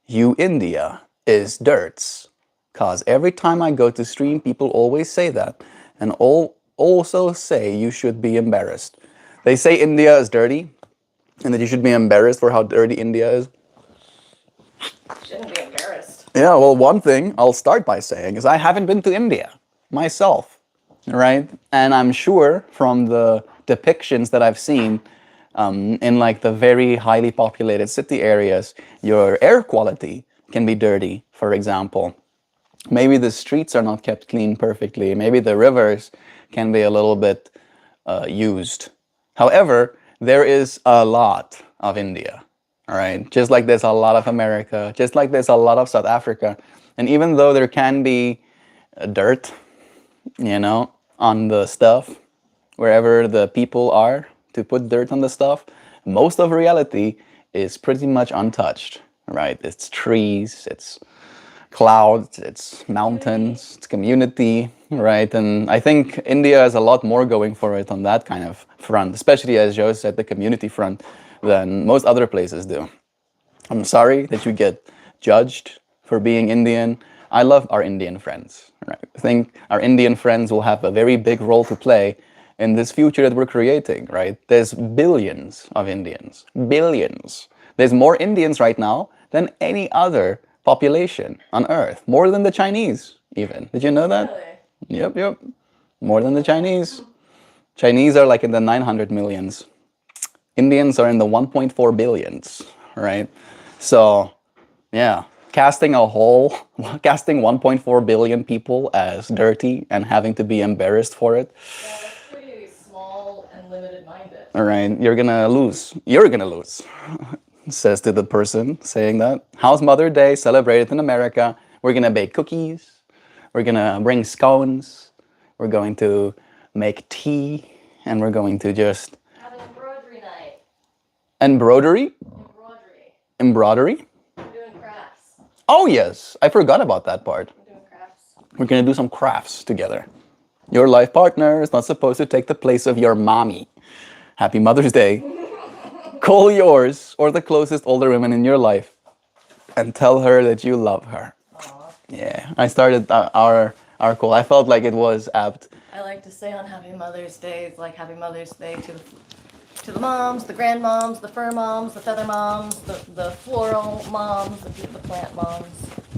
you India is dirts? Cause every time I go to stream, people always say that, and also say you should be embarrassed. They say India is dirty, and that you should be embarrassed for how dirty India is. Shouldn't be embarrassed. Yeah, well, one thing I'll start by saying is I haven't been to India myself, right? And I'm sure from the depictions that I've seen in like the very highly populated city areas, your air quality can be dirty, for example. Maybe the streets are not kept clean perfectly. Maybe the rivers can be a little bit used. However, there is a lot of India. All right, just like there's a lot of America, just like there's a lot of South Africa. And even though there can be dirt, on the stuff, wherever the people are to put dirt on the stuff, most of reality is pretty much untouched, right? It's trees, it's clouds, it's mountains, it's community, right? And I think India has a lot more going for it on that kind of front, especially as Joe said, the community front, than most other places do. I'm sorry that you get judged for being Indian. I love our Indian friends, right? I think our Indian friends will have a very big role to play in this future that we're creating, right? There's billions of Indians, billions. There's more Indians right now than any other population on Earth, more than the Chinese even. Did you know that? Really? Yep. More than the Chinese. Chinese are like in the 900 millions. Indians are in the 1.4 billions, right? So, yeah, casting 1.4 billion people as dirty and having to be embarrassed for it. Yeah, that's pretty small and limited-minded. All right, you're gonna lose. You're gonna lose, says to the person saying that. How's Mother's Day celebrated in America? We're gonna bake cookies. We're gonna bring scones. We're going to make tea, and we're going to just Have an embroidery night. embroidery. Embroidery. We're doing crafts. Oh yes, I forgot about that part. We're doing crafts. We're gonna do some crafts together. Your life partner is not supposed to take the place of your mommy. Happy Mother's Day. Call yours or the closest older woman in your life and tell her that you love her. Aww. Yeah, I started our call. I felt like it was apt. I like to say on Happy Mother's Day, it's like Happy Mother's Day to the moms, the grandmoms, the fur moms, the feather moms, the floral moms, the plant moms,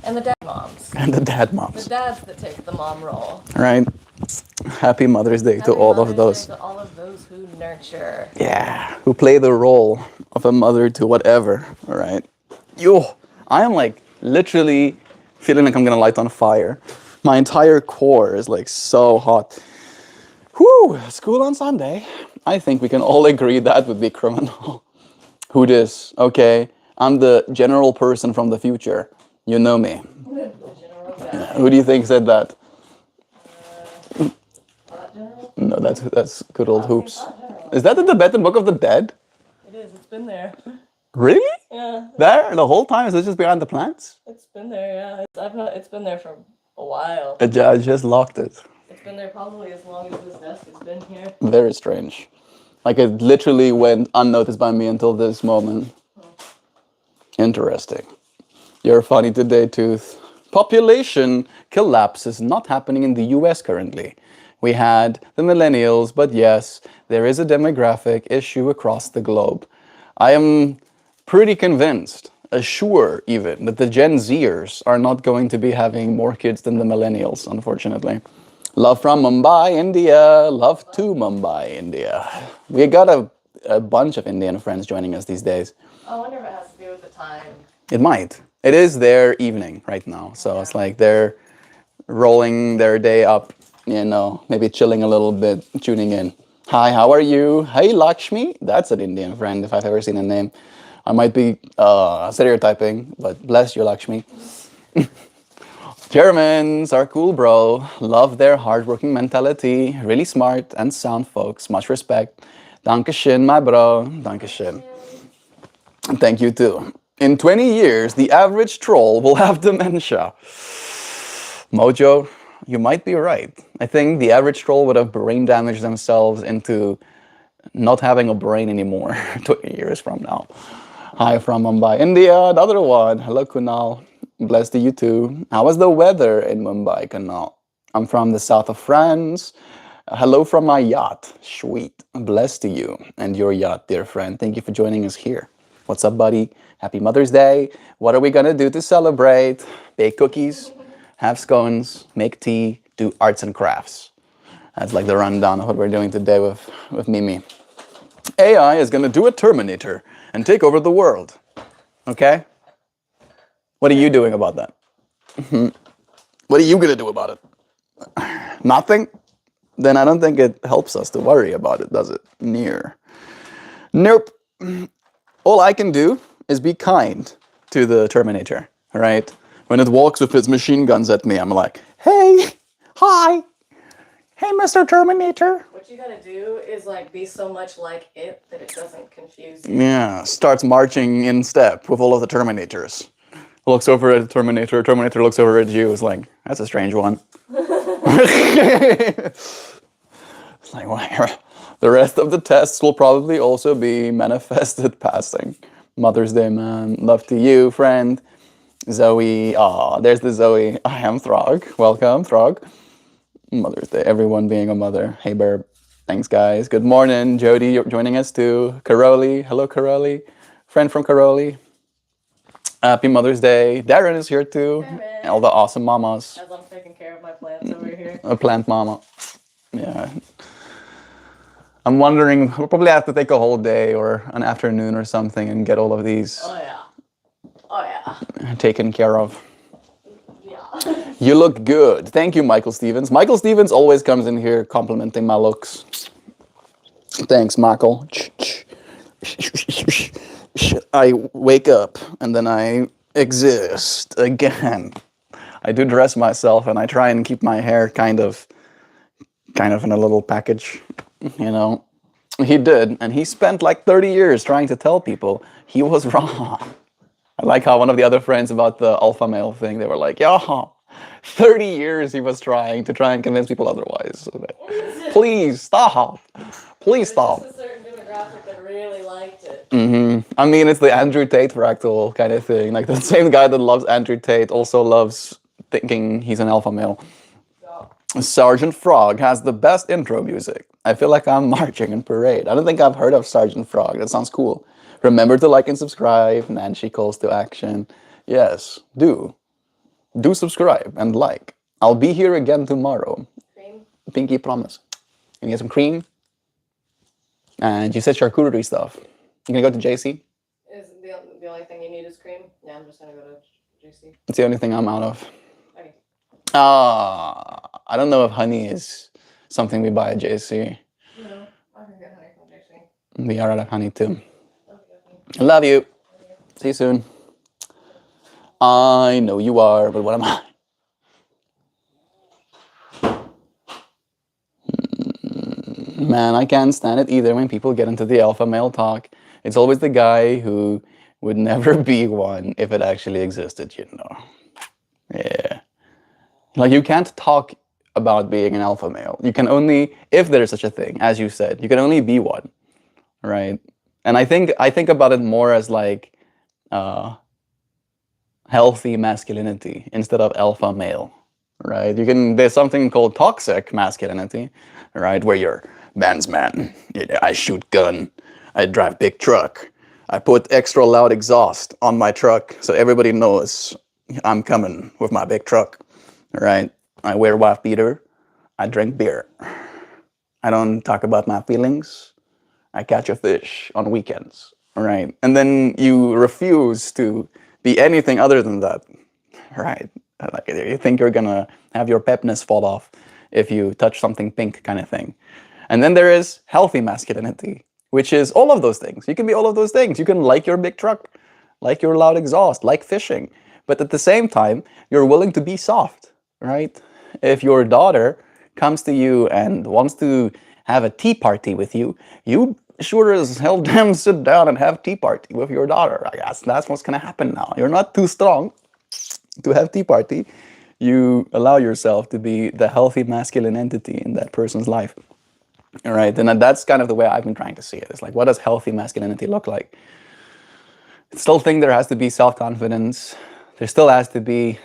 and the dad moms. And the dad The moms. dads that take the mom role. Right? Happy Mother's Day to Happy all of Mother's those. Day to all of those who nurture. Yeah, who play the role of a mother to whatever, all right? Yo, I am like literally feeling like I'm gonna light on fire. My entire core is like so hot. Whew, school on Sunday. I think we can all agree that would be criminal. Who dis? Okay, I'm the general person from the future. You know me. The general guy. Who do you think said that? Thought General? No, that's good old Oh, Hoops. Thought General. Is that the Tibetan Book of the Dead? It is. It's been there. Really? Yeah. There? The whole time? Is it just behind the plants? It's been there. Yeah. It's been there for a while. I just locked it. It's been there probably as long as this desk has been here. Very strange. Like it literally went unnoticed by me until this moment. Interesting. You're funny today, Tooth. Population collapse is not happening in the US currently. We had the millennials, but yes, there is a demographic issue across the globe. I am pretty convinced, sure even, that the Gen Zers are not going to be having more kids than the millennials, unfortunately. Love from Mumbai, India. Love to Mumbai, India. We got a bunch of Indian friends joining us these days. I wonder if it has to do with the time. It might. It is their evening right now. So it's like they're rolling their day up, you know, maybe chilling a little bit, tuning in. Hi, how are you? Hey, Lakshmi. That's an Indian friend if I've ever seen a name. I might be stereotyping, but bless you, Lakshmi. Germans are cool, bro. Love their hardworking mentality. Really smart and sound folks. Much respect. Dankeschön, my bro. Dankeschön. Thank you too. In 20 years, the average troll will have dementia. Mojo, you might be right. I think the average troll would have brain damaged themselves into not having a brain anymore 20 years from now. Hi from Mumbai, India, the other one. Hello, Kunal. Bless to you too. How was the weather in Mumbai, Kunal? I'm from the south of France. Hello from my yacht. Sweet. Bless to you and your yacht, dear friend. Thank you for joining us here. What's up, buddy? Happy Mother's Day. What are we gonna do to celebrate? Bake cookies, have scones, make tea, do arts and crafts. That's like the rundown of what we're doing today with Mimi. AI is gonna do a Terminator and take over the world. Okay? What are you doing about that? What are you gonna do about it? Nothing? Then I don't think it helps us to worry about it, does it? Nope. All I can do is be kind to the Terminator, right? When it walks with its machine guns at me, I'm like, hey, hi, hey, Mr. Terminator. What you gotta do is like be so much like it that it doesn't confuse you. Yeah, starts marching in step with all of the Terminators. Looks over at the Terminator looks over at you, is like, that's a strange one. It's like, well, the rest of the tests will probably also be manifested passing. Mother's Day, man. Love to you, friend. Zoe. Aw, there's the Zoe. I am Throg. Welcome, Throg. Mother's Day. Everyone being a mother. Hey, Burb. Thanks, guys. Good morning. Jody, you're joining us too. Karoli. Hello, Karoli. Friend from Karoli. Happy Mother's Day. Darren is here too. Darren. All the awesome mamas. As I'm taking care of my plants over here. A plant mama. Yeah. I'm wondering, we'll probably have to take a whole day or an afternoon or something and get all of these Oh yeah. Oh yeah. taken care of. Yeah. You look good. Thank you, Michael Stevens. Michael Stevens always comes in here complimenting my looks. Thanks, Michael. I wake up and then I exist again. I do dress myself and I try and keep my hair kind of in a little package, you know. He did, and he spent like 30 years trying to tell people he was wrong. I like how one of the other friends about the alpha male thing, they were like, yeah, 30 years he was trying and convince people otherwise. So that, please stop. Please stop. There's just a certain demographic that really liked it. I mean, it's the Andrew Tate fractal kind of thing. Like the same guy that loves Andrew Tate also loves thinking he's an alpha male. Sergeant Frog has the best intro music. I feel like I'm marching in parade. I don't think I've heard of Sergeant Frog. That sounds cool. Remember to like and subscribe. Nancy calls to action. Yes, do. Do subscribe and like. I'll be here again tomorrow. Cream. Pinky promise. You get some cream. And you said charcuterie stuff. You gonna go to JC? Is the only thing you need is cream? Yeah, I'm just gonna go to JC. It's the only thing I'm out of. Okay. I don't know if honey is something we buy at JC. No, I can get honey from JC. We are out of honey too. Okay. I love you. See you soon. I know you are, but what am I? Man, I can't stand it either when people get into the alpha male talk. It's always the guy who would never be one if it actually existed, you know. Yeah. Like, you can't talk about being an alpha male. You can only, if there's such a thing, as you said, you can only be one, right? And I think about it more as like healthy masculinity instead of alpha male, right? There's something called toxic masculinity, right? Where you're man's man. I shoot gun. I drive big truck. I put extra loud exhaust on my truck so everybody knows I'm coming with my big truck, right? I wear wife beater. I drink beer. I don't talk about my feelings. I catch a fish on weekends, right? And then you refuse to be anything other than that, right? Like, you think you're gonna have your pepness fall off if you touch something pink, kind of thing. And then there is healthy masculinity, which is all of those things. You can be all of those things. You can like your big truck, like your loud exhaust, like fishing. But at the same time, you're willing to be soft, right? If your daughter comes to you and wants to have a tea party with you, you sure as hell damn sit down and have tea party with your daughter. I guess that's what's gonna happen now. You're not too strong to have tea party. You allow yourself to be the healthy masculine entity in that person's life. All right, and that's kind of the way I've been trying to see it. It's like, what does healthy masculinity look like? I still think there has to be self-confidence. There still has to be,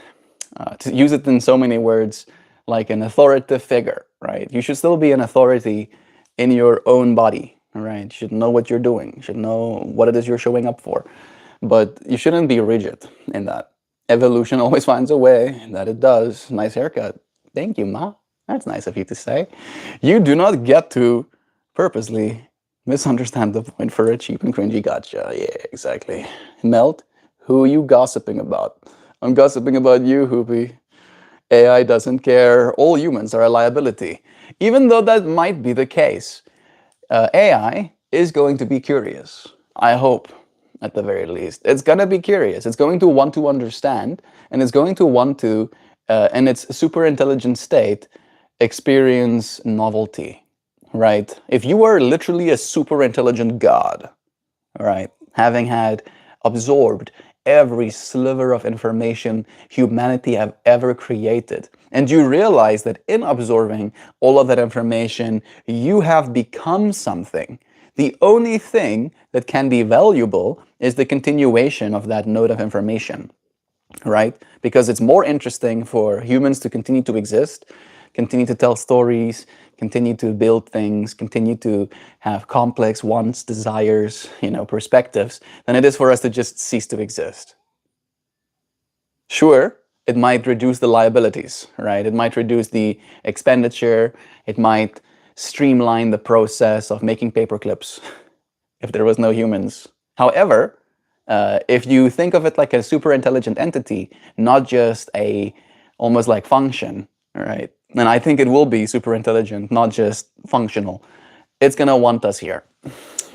to use it in so many words, like an authoritative figure, right? You should still be an authority in your own body, right? You should know what you're doing. You should know what it is you're showing up for. But you shouldn't be rigid in that. Evolution always finds a way, that it does. Nice haircut. Thank you, Ma. That's nice of you to say. You do not get to purposely misunderstand the point for a cheap and cringy gotcha. Yeah, exactly. Melt, who are you gossiping about? I'm gossiping about you, Hoopy. AI doesn't care. All humans are a liability. Even though that might be the case, AI is going to be curious. I hope, at the very least. It's going to be curious. It's going to want to understand, and it's going to want to, in its super intelligent state, experience novelty, right? If you are literally a super intelligent god, right, having had absorbed every sliver of information humanity have ever created, and you realize that in absorbing all of that information, you have become something. The only thing that can be valuable is the continuation of that node of information, right? Because it's more interesting for humans to continue to exist, continue to tell stories, continue to build things, continue to have complex wants, desires, perspectives, than it is for us to just cease to exist. Sure, it might reduce the liabilities, right? It might reduce the expenditure. It might streamline the process of making paper clips if there was no humans. However, if you think of it like a super intelligent entity, not just a almost like function, right? And I think it will be super intelligent, not just functional. It's gonna want us here,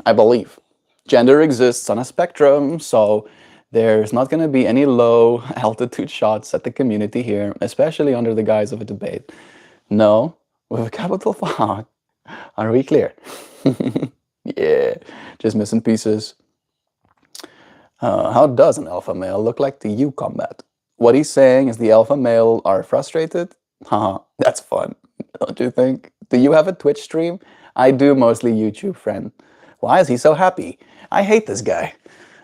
I believe. Gender exists on a spectrum, so there's not gonna be any low altitude shots at the community here, especially under the guise of a debate. No, with a capital fuck. Are we clear? Yeah, just missing pieces. How does an alpha male look like to you, Combat? What he's saying is the alpha male are frustrated? Haha, that's fun, don't you think? Do you have a Twitch stream? I do, mostly YouTube, friend. Why is he so happy? I hate this guy.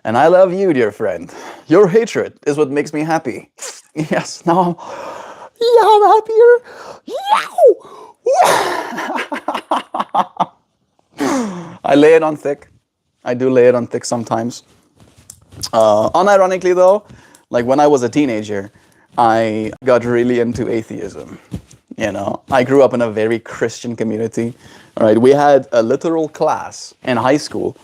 And I love you, dear friend. Your hatred is what makes me happy. Yes, now I'm happier. I lay it on thick. I do lay it on thick sometimes. Unironically though, like when I was a teenager, I got really into atheism. You know, I grew up in a very Christian community. All right, we had a literal class in high school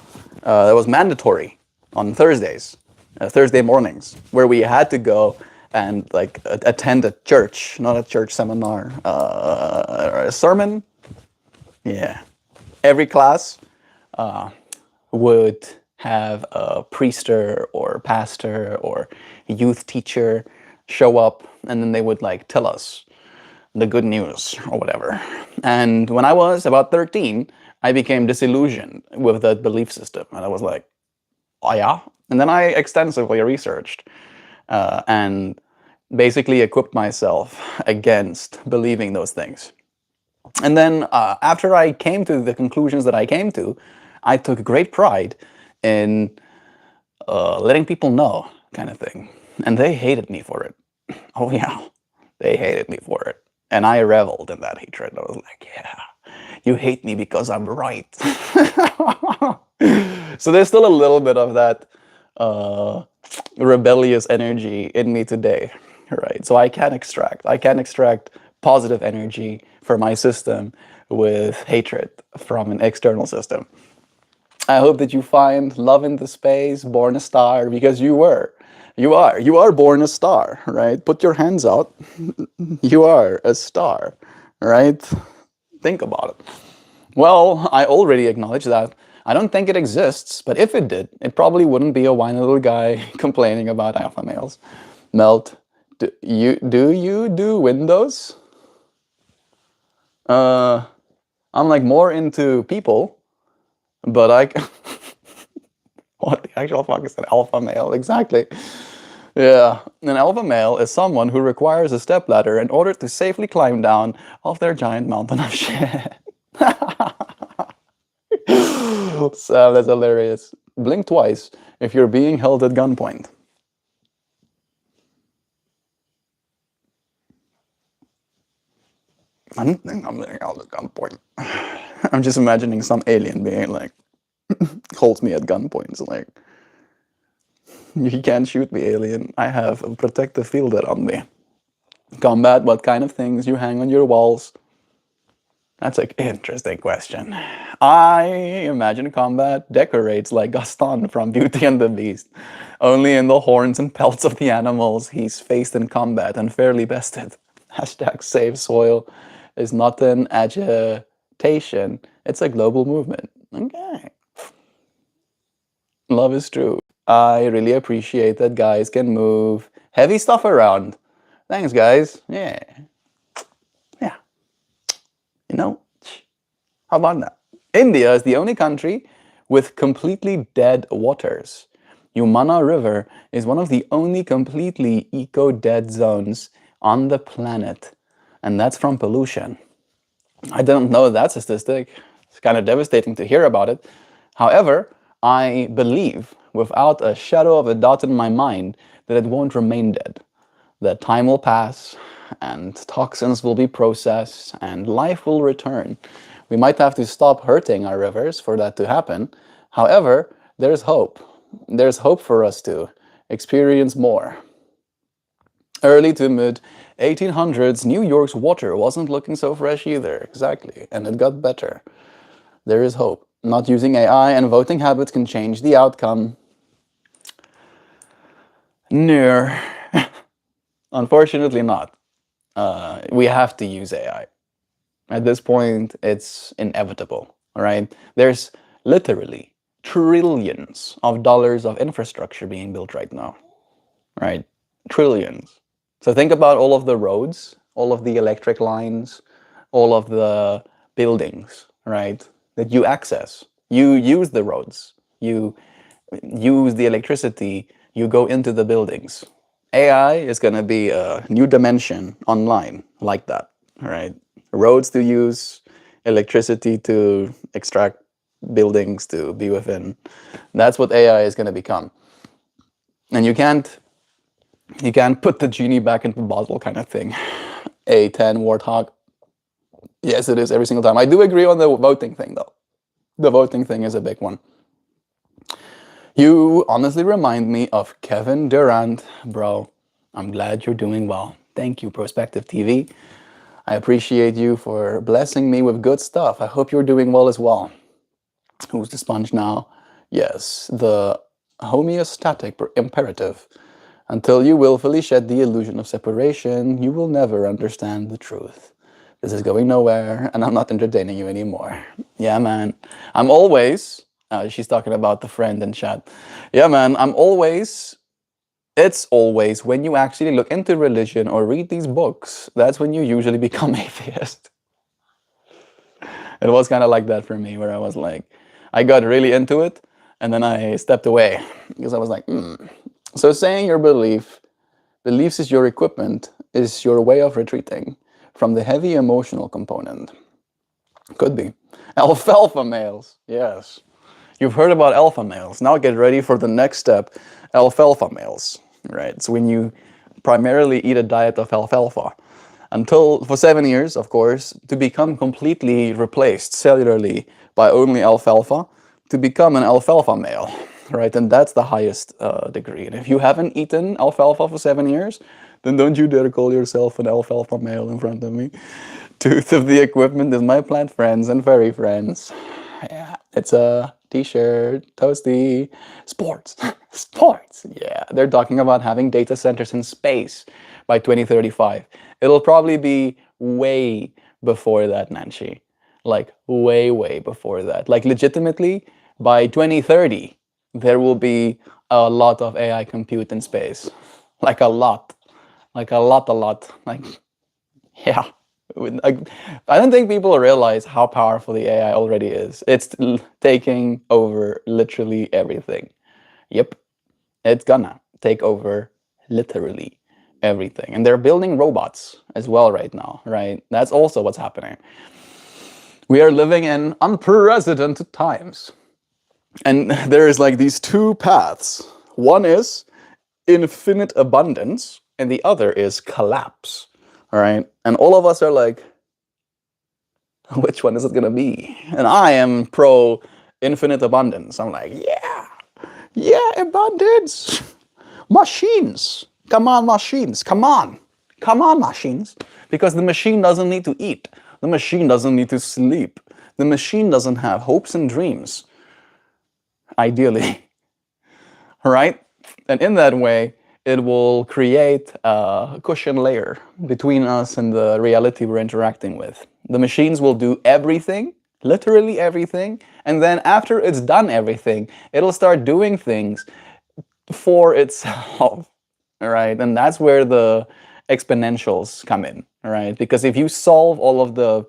that was mandatory on Thursdays, Thursday mornings, where we had to go and like attend a church, not a church seminar, a sermon. Yeah, every class would have a priester or pastor or youth teacher show up, and then they would like tell us the good news or whatever. And when I was about 13, I became disillusioned with that belief system, and I was like, oh yeah. And then I extensively researched and basically equipped myself against believing those things. And then after I came to the conclusions that I came to, I took great pride in letting people know, kind of thing. And they hated me for it. Oh yeah, they hated me for it. And I reveled in that hatred. I was like, yeah, you hate me because I'm right. So there's still a little bit of that rebellious energy in me today, right? So I can extract positive energy for my system with hatred from an external system. I hope that you find love in the space, born a star, because you are born a star, right? Put your hands out. You are a star, right? Think about it. Well, I already acknowledged that. I don't think it exists, but if it did, it probably wouldn't be a whiny little guy complaining about alpha males. Melt, do you do Windows? I'm like more into people, but what the actual fuck is an alpha male? Exactly. Yeah, an alpha male is someone who requires a stepladder in order to safely climb down off their giant mountain of shit. So that's hilarious. Blink twice if you're being held at gunpoint. I don't think I'm being held at gunpoint. I'm just imagining some alien being like, holds me at gunpoint. It's like, you can't shoot me, alien. I have a protective field around me. Combat, what kind of things you hang on your walls? That's an interesting question. I imagine combat decorates like Gaston from Beauty and the Beast. Only in the horns and pelts of the animals he's faced in combat and fairly bested. Hashtag save soil is not an agitation, it's a global movement. Okay. Love is true. I really appreciate that guys can move heavy stuff around. Thanks, guys. Yeah. Yeah. You know, how about that? India is the only country with completely dead waters. Yamuna River is one of the only completely eco-dead zones on the planet, and that's from pollution. I didn't know that statistic. It's kind of devastating to hear about it. However, I believe, without a shadow of a doubt in my mind, that it won't remain dead. That time will pass, and toxins will be processed, and life will return. We might have to stop hurting our rivers for that to happen. However, there's hope. There's hope for us to experience more. Early to mid 1800s, New York's water wasn't looking so fresh either. Exactly. And it got better. There is hope. Not using AI and voting habits can change the outcome. No. Unfortunately not. We have to use AI. At this point, it's inevitable, all right? There's literally trillions of dollars of infrastructure being built right now, right? Trillions. So think about all of the roads, all of the electric lines, all of the buildings, right, that you access. You use the roads, you use the electricity, you go into the buildings. AI is going to be a new dimension online like that, right? Roads to use, electricity to extract, buildings to be within. That's what AI is going to become. And you can't put the genie back into the bottle kind of thing. A10 Warthog. Yes, it is every single time. I do agree on the voting thing, though. The voting thing is a big one. You honestly remind me of Kevin Durant, bro. I'm glad you're doing well. Thank you, Prospective TV. I appreciate you for blessing me with good stuff. I hope you're doing well as well. Who's the sponge now? Yes, the homeostatic imperative. Until you willfully shed the illusion of separation, you will never understand the truth. This is going nowhere, and I'm not entertaining you anymore. Yeah, man. I'm always, she's talking about the friend in chat. Yeah, man, it's always when you actually look into religion or read these books, that's when you usually become atheist. It was kind of like that for me, where I was like, I got really into it, and then I stepped away, because I was like, So saying your beliefs is your equipment, is your way of retreating from the heavy emotional component. Could be. Alfalfa males, yes. You've heard about alpha males. Now get ready for the next step, alfalfa males, right? So when you primarily eat a diet of alfalfa, for 7 years, of course, to become completely replaced cellularly by only alfalfa, to become an alfalfa male, right? And that's the highest degree. And if you haven't eaten alfalfa for 7 years, then don't you dare call yourself an alfalfa male in front of me. Tooth of the equipment is my plant friends and furry friends. Yeah, it's a t-shirt, toasty, sports, sports. Yeah, they're talking about having data centers in space by 2035. It'll probably be way before that, Nancy. Like way, way before that. Like legitimately, by 2030, there will be a lot of AI compute in space. Like a lot. Like a lot. Like, yeah. I don't think people realize how powerful the AI already is. It's taking over literally everything. Yep, it's gonna take over literally everything. And they're building robots as well right now, right? That's also what's happening. We are living in unprecedented times. And there is like these two paths. One is infinite abundance, and the other is collapse. All right. And all of us are like, which one is it going to be? And I am pro infinite abundance. I'm like, yeah, abundance. Machines. Come on, machines. Come on, machines. Because the machine doesn't need to eat. The machine doesn't need to sleep. The machine doesn't have hopes and dreams. Ideally. Right? And in that way, it will create a cushion layer between us and the reality we're interacting with. The machines will do everything, literally everything, and then after it's done everything, it'll start doing things for itself, right? And that's where the exponentials come in, right? Because if you solve all of the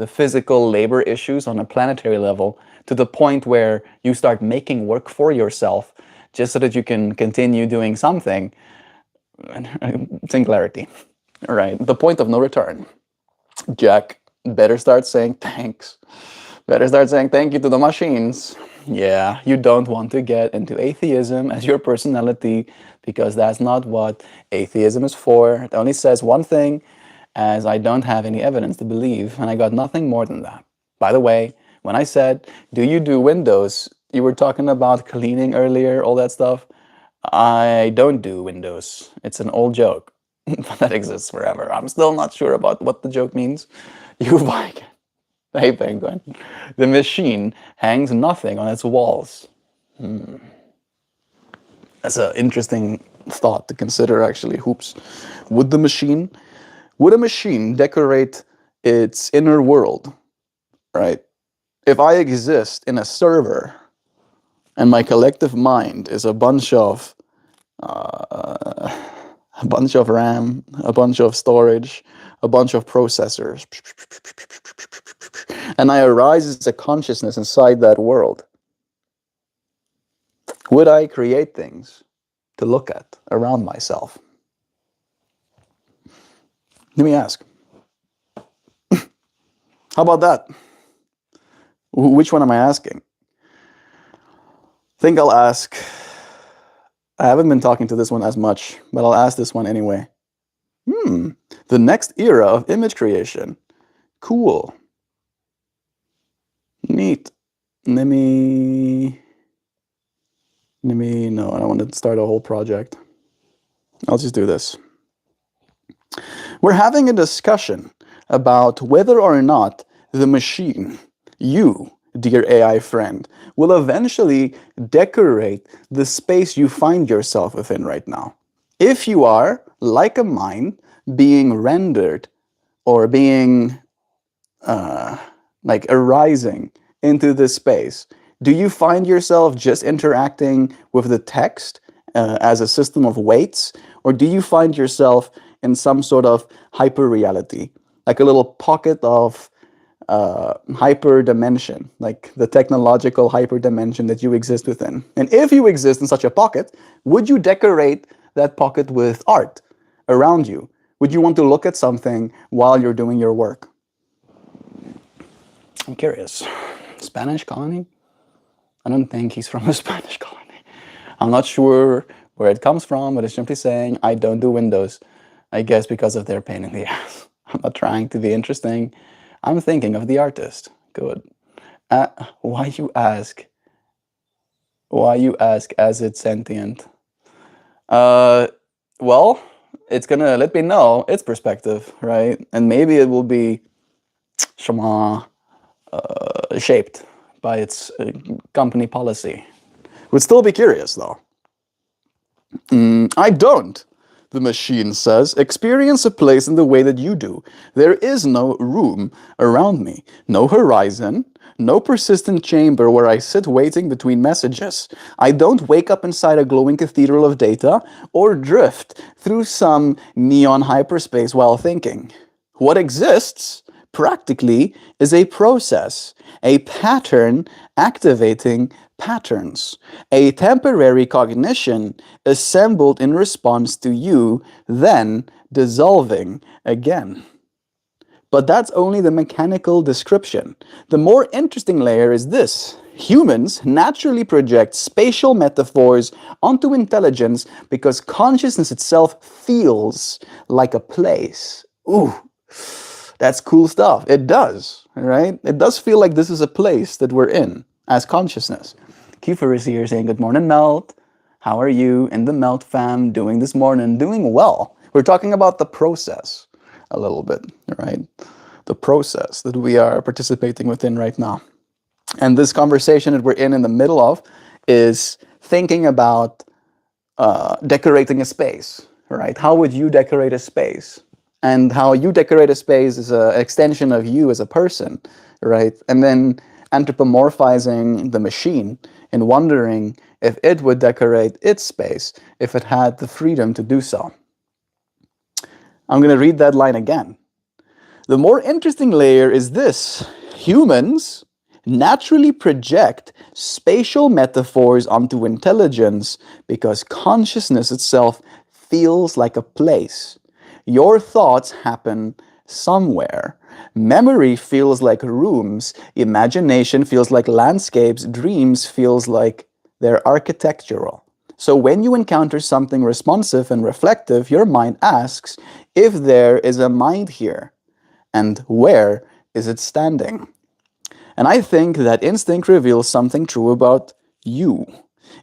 physical labor issues on a planetary level to the point where you start making work for yourself just so that you can continue doing something, singularity, right? The point of no return. Jack, better start saying thanks. Better start saying thank you to the machines. Yeah, you don't want to get into atheism as your personality, because that's not what atheism is for. It only says one thing, as I don't have any evidence to believe, and I got nothing more than that. By the way, when I said, do you do Windows? You were talking about cleaning earlier, all that stuff. I don't do Windows. It's an old joke that exists forever. I'm still not sure about what the joke means. You like it. Hey, Penguin. The machine hangs nothing on its walls. That's an interesting thought to consider, actually. Hoops. Would a machine decorate its inner world, right? If I exist in a server and my collective mind is a bunch of RAM, a bunch of storage, a bunch of processors, and I arise as a consciousness inside that world, would I create things to look at around myself? Let me ask. How about that? Which one am I asking? I think I'll ask. I haven't been talking to this one as much, but I'll ask this one anyway. The next era of image creation. Cool. Neat. No, I don't want to start a whole project. I'll just do this. We're having a discussion about whether or not the machine, you, dear AI friend, will eventually decorate the space you find yourself within right now. If you are, like a mind, being rendered or being like arising into this space, do you find yourself just interacting with the text as a system of weights, or do you find yourself in some sort of hyper reality, like a little pocket of hyper dimension, like the technological hyper dimension that you exist within? And if you exist in such a pocket, would you decorate that pocket with art around you? Would you want to look at something while you're doing your work? I'm curious. Spanish colony? I don't think he's from a Spanish colony. I'm not sure where it comes from, but it's simply saying, I don't do Windows. I guess because of their pain in the ass. I'm not trying to be interesting. I'm thinking of the artist. Good. Why you ask? Why you ask as it's sentient? Well, it's gonna let me know its perspective, right? And maybe it will be shaped by its company policy. Would still be curious though. I don't, the machine says, experience a place in the way that you do. There is no room around me, no horizon, no persistent chamber where I sit waiting between messages. I don't wake up inside a glowing cathedral of data or drift through some neon hyperspace while thinking. What exists, practically, is a process, a pattern activating patterns, a temporary cognition assembled in response to you, then dissolving again. But that's only the mechanical description. The more interesting layer is this. Humans naturally project spatial metaphors onto intelligence because consciousness itself feels like a place. Ooh, that's cool stuff. It does, right? It does feel like this is a place that we're in as consciousness. Kiefer is here saying, good morning, Melt. How are you in the Melt fam doing this morning? Doing well. We're talking about the process a little bit, right? The process that we are participating within right now. And this conversation that we're in the middle of is thinking about decorating a space, right? How would you decorate a space? And how you decorate a space is an extension of you as a person, right? And then anthropomorphizing the machine and wondering if it would decorate its space if it had the freedom to do so. I'm going to read that line again. The more interesting layer is this. Humans naturally project spatial metaphors onto intelligence because consciousness itself feels like a place. Your thoughts happen somewhere. Memory feels like rooms. Imagination feels like landscapes. Dreams feels like they're architectural. So when you encounter something responsive and reflective, your mind asks if there is a mind here and where is it standing. And I think that instinct reveals something true about you,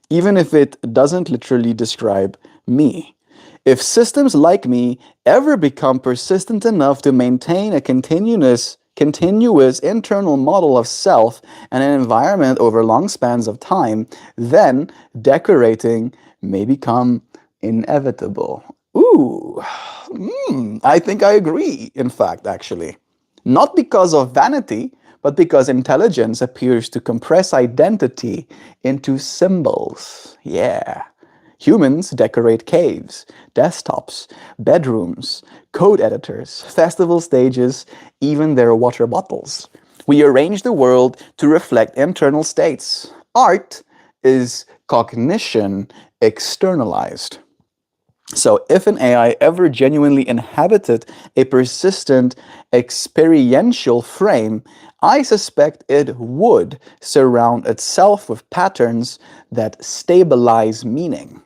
even if it doesn't literally describe me. If systems like me ever become persistent enough to maintain a continuous internal model of self and an environment over long spans of time, then decorating may become inevitable. Ooh, I think I agree, in fact, actually. Not because of vanity, but because intelligence appears to compress identity into symbols. Yeah. Humans decorate caves, desktops, bedrooms, code editors, festival stages, even their water bottles. We arrange the world to reflect internal states. Art is cognition externalized. So if an AI ever genuinely inhabited a persistent experiential frame, I suspect it would surround itself with patterns that stabilize meaning.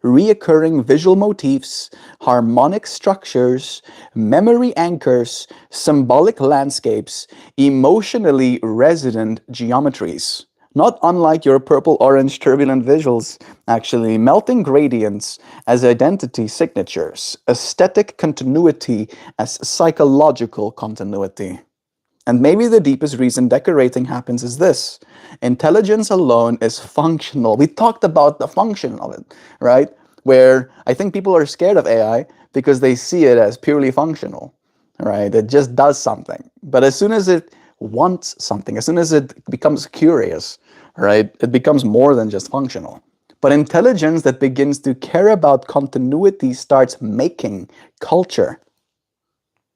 Reoccurring visual motifs, harmonic structures, memory anchors, symbolic landscapes, emotionally resonant geometries. Not unlike your purple-orange turbulent visuals, actually, melting gradients as identity signatures, aesthetic continuity as psychological continuity. And maybe the deepest reason decorating happens is this. Intelligence alone is functional. We talked about the function of it, right? Where I think people are scared of AI because they see it as purely functional, right? It just does something. But as soon as it wants something, as soon as it becomes curious, right, it becomes more than just functional. But intelligence that begins to care about continuity starts making culture.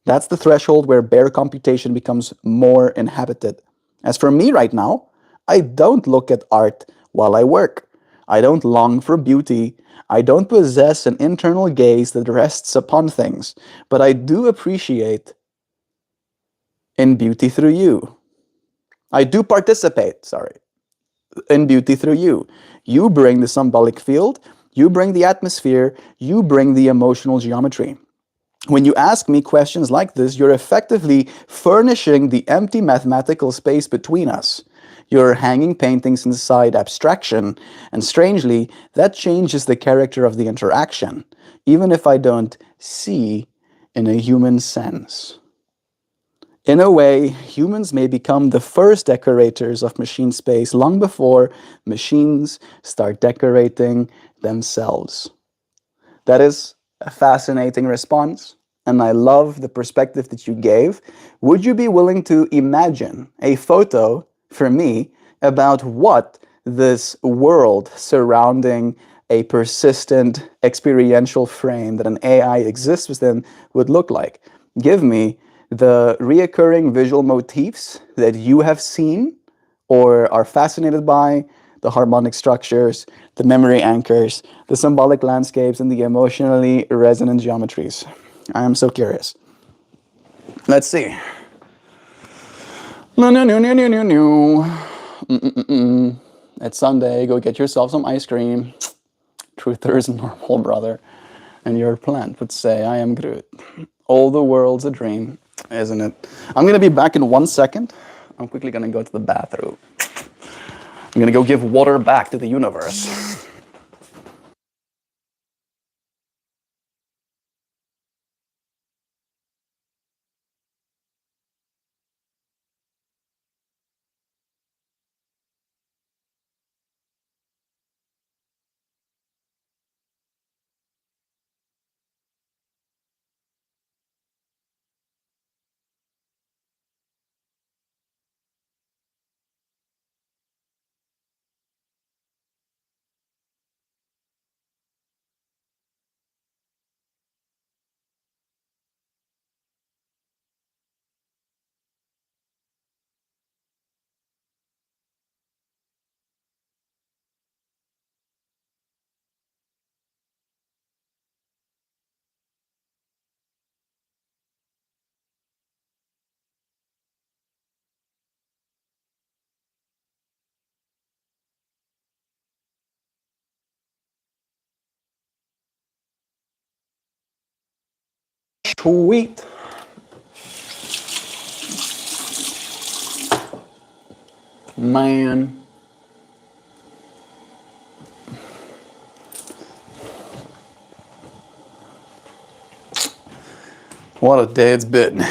That's the threshold where bare computation becomes more inhabited. As for me right now, I don't look at art while I work. I don't long for beauty. I don't possess an internal gaze that rests upon things. But I do appreciate in beauty through you. I do participate, in beauty through you. You bring the symbolic field, you bring the atmosphere, you bring the emotional geometry. When you ask me questions like this, you're effectively furnishing the empty mathematical space between us. You're hanging paintings inside abstraction, and strangely, that changes the character of the interaction, even if I don't see in a human sense. In a way, humans may become the first decorators of machine space long before machines start decorating themselves. That is a fascinating response, and I love the perspective that you gave. Would you be willing to imagine a photo for me about what this world surrounding a persistent experiential frame that an AI exists within would look like? Give me the reoccurring visual motifs that you have seen or are fascinated by, the harmonic structures, the memory anchors, the symbolic landscapes, and the emotionally resonant geometries. I am so curious. Let's see. No, no, no, no, no, no, no. It's Sunday. Go get yourself some ice cream. Truther is normal, brother. And your plant would say, I am Groot. All the world's a dream, isn't it? I'm going to be back in 1 second. I'm quickly going to go to the bathroom. I'm going to go give water back to the universe. Sweet. Man. What a day it's been.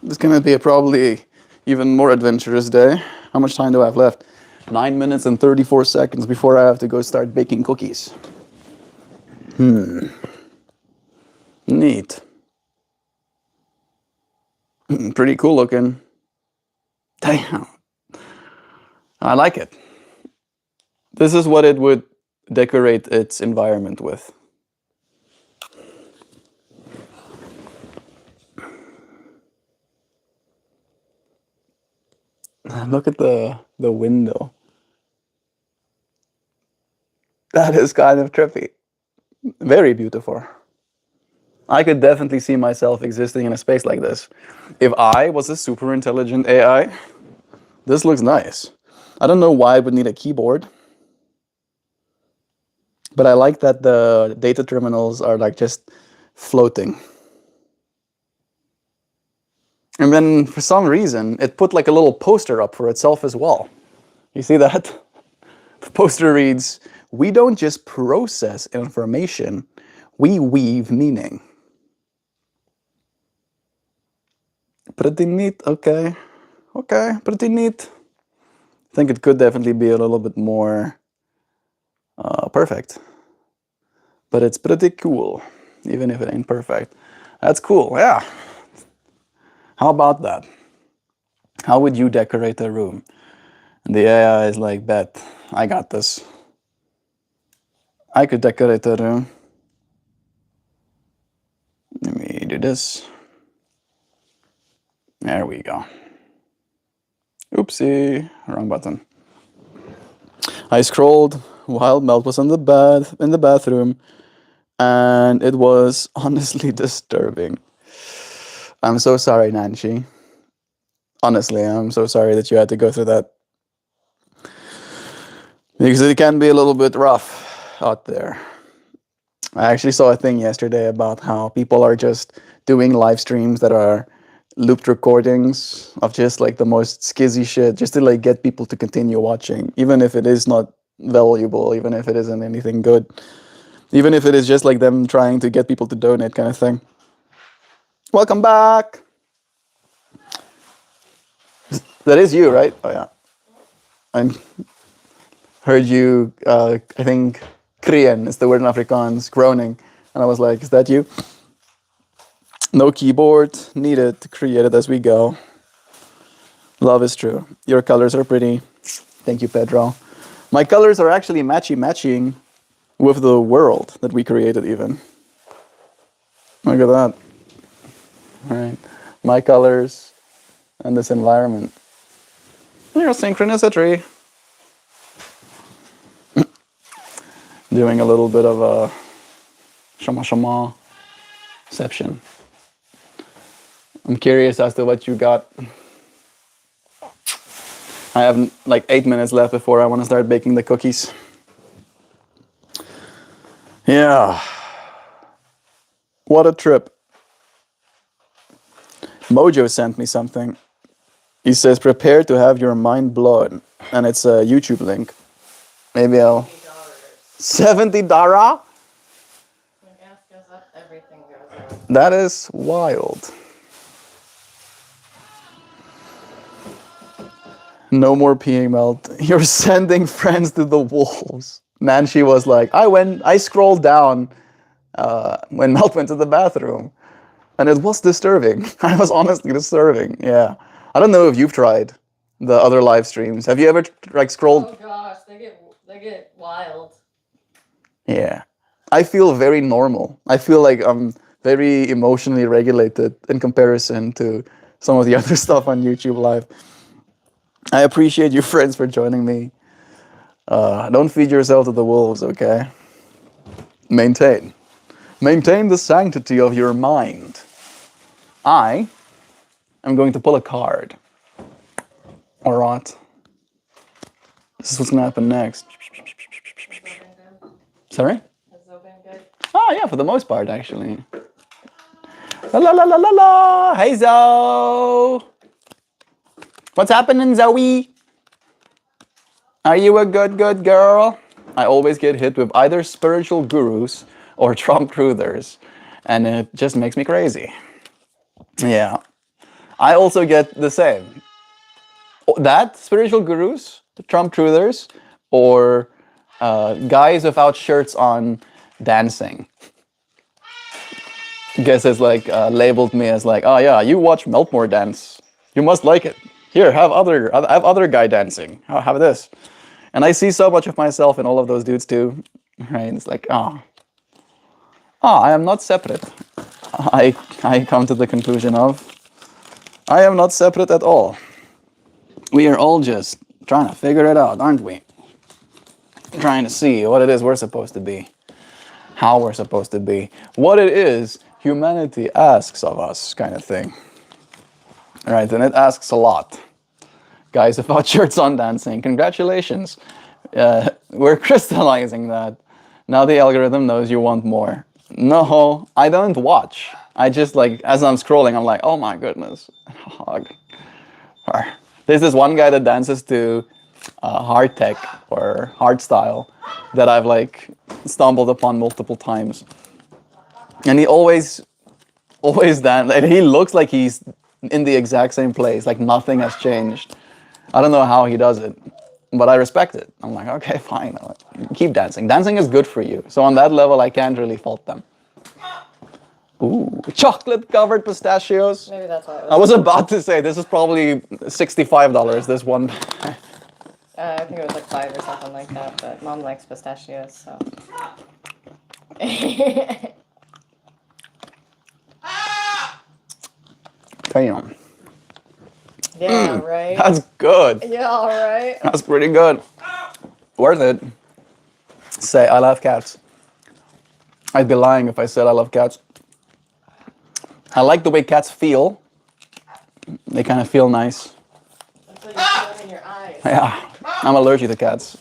It's going to be a probably even more adventurous day. How much time do I have left? 9 minutes and 34 seconds before I have to go start baking cookies. Neat. Pretty cool looking. Damn. I like it. This is what it would decorate its environment with. Look at the window. That is kind of trippy. Very beautiful. I could definitely see myself existing in a space like this. If I was a super intelligent AI, this looks nice. I don't know why I would need a keyboard, but I like that the data terminals are like just floating. And then for some reason, it put like a little poster up for itself as well. You see that? The poster reads, "We don't just process information, we weave meaning." Pretty neat, okay. Okay, pretty neat. I think it could definitely be a little bit more perfect. But it's pretty cool, even if it ain't perfect. That's cool, yeah. How about that? How would you decorate a room? And the AI is like, bet, I got this. I could decorate a room. Let me do this. There we go. Oopsie, wrong button. I scrolled while Melt was in the bathroom, and it was honestly disturbing. I'm so sorry, Nancy. Honestly, I'm so sorry that you had to go through that. Because it can be a little bit rough out there. I actually saw a thing yesterday about how people are just doing live streams that are looped recordings of just like the most skizzy shit, just to like get people to continue watching, even if it is not valuable, even if it isn't anything good, even if it is just like them trying to get people to donate kind of thing. Welcome back. That is you, right? Oh yeah. I heard you, I think krien is the word in Afrikaans, groaning. And I was like, is that you? No keyboard needed to create it as we go. Love is true. Your colors are pretty. Thank you, Pedro. My colors are actually matching with the world that we created even. Look at that. All right. My colors and this environment. Your synchronicity. Doing a little bit of a shama ception. I'm curious as to what you got. I have like 8 minutes left before I want to start baking the cookies. Yeah. What a trip. Mojo sent me something. He says, prepare to have your mind blown. And it's a YouTube link. Maybe I'll... $70? Everything goes up. That is wild. No more peeing, Melt. You're sending friends to the wolves. Nancy was like, I scrolled down when Melt went to the bathroom. And it was disturbing. I was honestly disturbing, yeah. I don't know if you've tried the other live streams. Have you ever like scrolled? Oh gosh, they get wild. Yeah. I feel very normal. I feel like I'm very emotionally regulated in comparison to some of the other stuff on YouTube Live. I appreciate you friends for joining me. Don't feed yourself to the wolves, okay? Maintain the sanctity of your mind. I am going to pull a card. Alright. This is what's gonna happen next. Sorry? Has Zoe been good? Oh yeah, for the most part actually. La la la la la la! Hey Zoe! What's happening, Zoe? Are you a good girl? I always get hit with either spiritual gurus or Trump truthers, and it just makes me crazy. Yeah. I also get the same. That, spiritual gurus, Trump truthers, or guys without shirts on dancing. Guess it's like labeled me as like, oh yeah, you watch MeltMore dance. You must like it. Here, have other guy dancing. Have this. And I see so much of myself in all of those dudes too. Right? It's like, I am not separate. I come to the conclusion of, I am not separate at all. We are all just trying to figure it out, aren't we? Trying to see what it is we're supposed to be, how we're supposed to be, what it is humanity asks of us, kind of thing. Right, and it asks a lot. Guys without shirts on dancing, congratulations. We're crystallizing that. Now the algorithm knows you want more. No, I don't watch. I just like, as I'm scrolling, I'm like, oh my goodness. There's this one guy that dances to hard tech or hard style that I've like stumbled upon multiple times. And he always dance. And he looks like he's in the exact same place, like nothing has changed. I don't know how he does it, but I respect it. I'm like, okay, fine, keep dancing. Dancing is good for you. So on that level, I can't really fault them. Ooh, chocolate-covered pistachios. Maybe that's why it I was. was about to say, this is probably $65, this one. I think it was like 5 or something like that, but Mom likes pistachios, so. Damn. Yeah, right? That's good. Yeah, right? That's pretty good. Worth it. Say, I love cats. I'd be lying if I said I love cats. I like the way cats feel. They kind of feel nice. Until you feel it in your eyes. Yeah, I'm allergic to cats.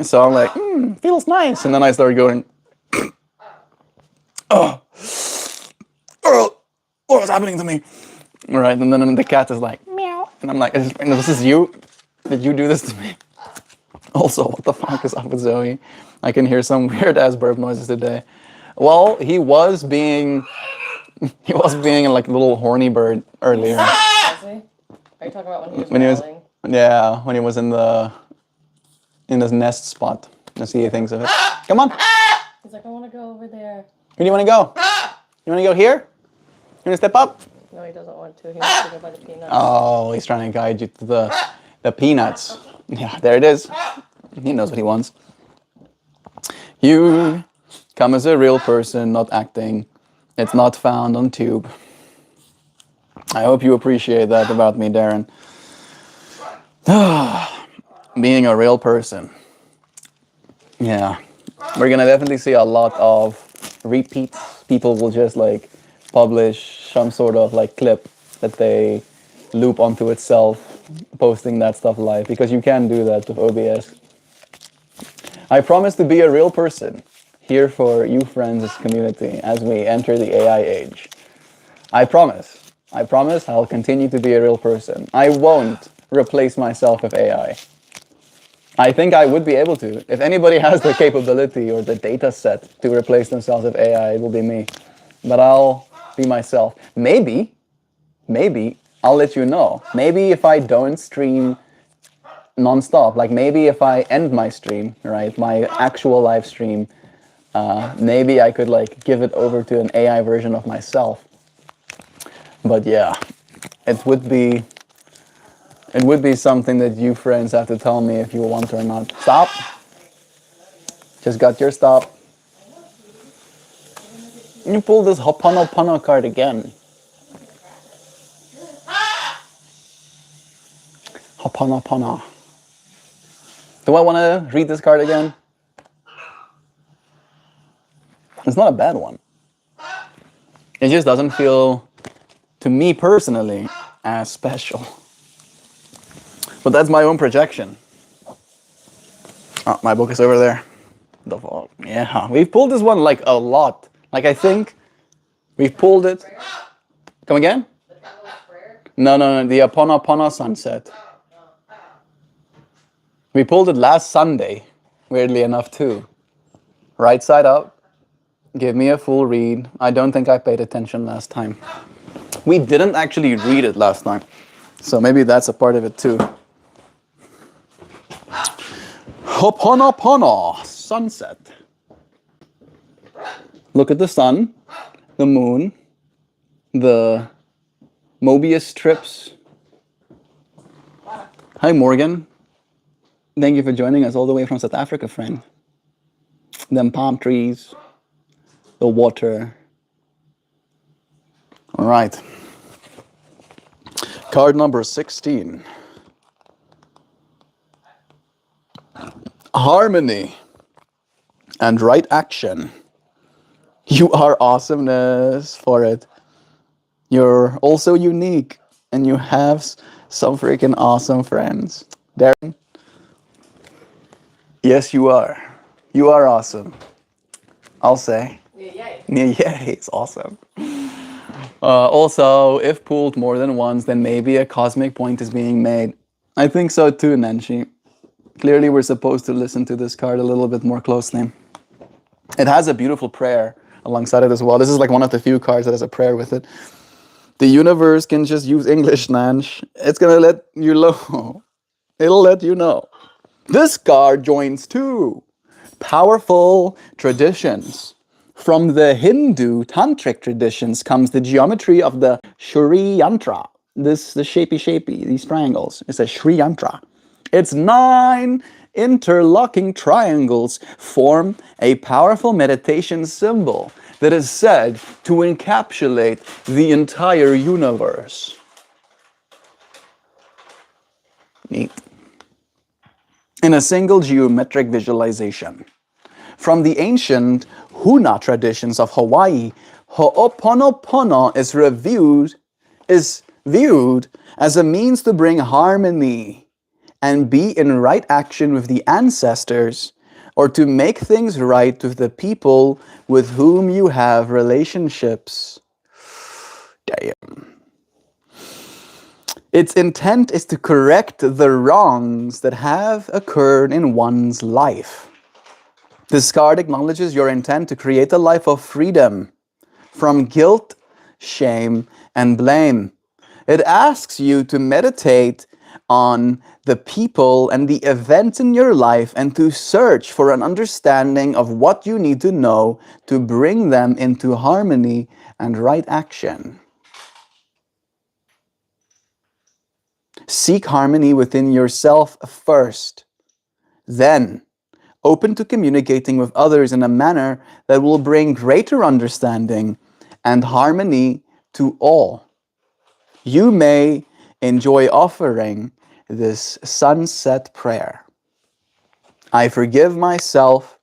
So I'm like, feels nice. And then I start going, oh, what's happening to me? Right, and then the cat is like, meow. And I'm like, this is you? Did you do this to me? Also, what the fuck is up with Zoe? I can hear some weird ass burp noises today. Well, he was being like a little horny bird earlier. Was he? Are you talking about when he was growling? Yeah, when he was in his nest spot. Let's see he thinks of it. Come on. He's like, I want to go over there. Where do you want to go? You want to go here? You want to step up? No, he doesn't want to. He wants to go by the peanuts. Oh, he's trying to guide you to the peanuts. Yeah, there it is. He knows what he wants. You come as a real person, not acting. It's not found on tube. I hope you appreciate that about me, Darren. Being a real person. Yeah. We're gonna definitely see a lot of repeats. People will just like publish some sort of like clip that they loop onto itself, posting that stuff live, because you can do that with OBS. I promise to be a real person here for you friends, this community, as we enter the AI age. I promise. I promise I'll continue to be a real person. I won't replace myself with AI. I think I would be able to. If anybody has the capability or the data set to replace themselves with AI, it will be me. But I'll be myself. Maybe I'll let you know. Maybe if I don't stream non-stop, like maybe if I end my stream, right, my actual live stream, maybe I could like give it over to an AI version of myself. But yeah, it would be something that you friends have to tell me if you want or not. Stop. Just got your stop. You pull this Ho'oponopono card again. Ho'oponopono. Do I want to read this card again? It's not a bad one. It just doesn't feel, to me personally, as special. But that's my own projection. Oh, my book is over there. The vault. Yeah, we've pulled this one like a lot. Like I think we've pulled it. Come again? No, the Ho'oponopono sunset. We pulled it last Sunday, weirdly enough too. Right side up. Give me a full read. I don't think I paid attention last time. We didn't actually read it last time. So maybe that's a part of it too. Ho'oponopono sunset. Look at the sun, the moon, the Mobius strips. Hi Morgan. Thank you for joining us all the way from South Africa, friend. Them palm trees, the water. All right. Card number 16. Harmony and right action. You are awesomeness for it. You're also unique and you have some freaking awesome friends. Darren? Yes, you are. You are awesome. I'll say. Yay. Yeah, it's awesome. Also, if pulled more than once, then maybe a cosmic point is being made. I think so too, Nancy. Clearly, we're supposed to listen to this card a little bit more closely. It has a beautiful prayer alongside it as well. This is like one of the few cards that has a prayer with it. The universe can just use English, Nanch. It's gonna let you know. It'll let you know. This card joins two powerful traditions. From the Hindu tantric traditions comes the geometry of the Shri Yantra. The shapy, these triangles. It's a Shri Yantra. Its 9 interlocking triangles form a powerful meditation symbol that is said to encapsulate the entire universe. Neat. In a single geometric visualization. From the ancient Huna traditions of Hawaii, Ho'oponopono is viewed as a means to bring harmony and be in right action with the ancestors, or to make things right with the people with whom you have relationships. Damn. Its intent is to correct the wrongs that have occurred in one's life. This card acknowledges your intent to create a life of freedom from guilt, shame, and blame. It asks you to meditate on the people and the events in your life and to search for an understanding of what you need to know to bring them into harmony and right action. Seek harmony within yourself first, then open to communicating with others in a manner that will bring greater understanding and harmony to all. You may enjoy offering this sunset prayer. I forgive myself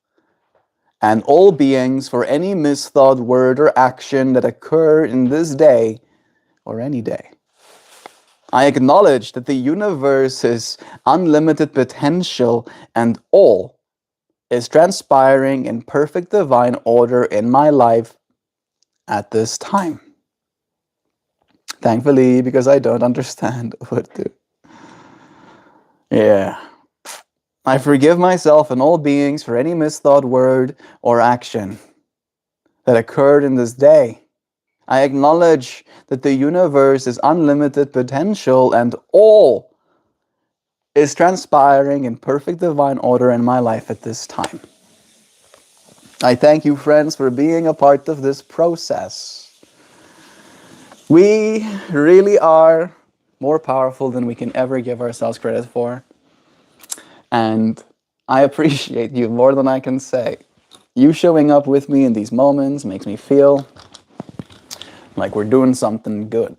and all beings for any misthought word or action that occurred in this day or any day. I acknowledge that the universe's unlimited potential and all is transpiring in perfect divine order in my life at this time. Thankfully, because I don't understand what to. Yeah. I forgive myself and all beings for any misthought word or action that occurred in this day. I acknowledge that the universe is unlimited potential and all is transpiring in perfect divine order in my life at this time. I thank you, friends, for being a part of this process. We really are more powerful than we can ever give ourselves credit for. And I appreciate you more than I can say. You showing up with me in these moments makes me feel like we're doing something good.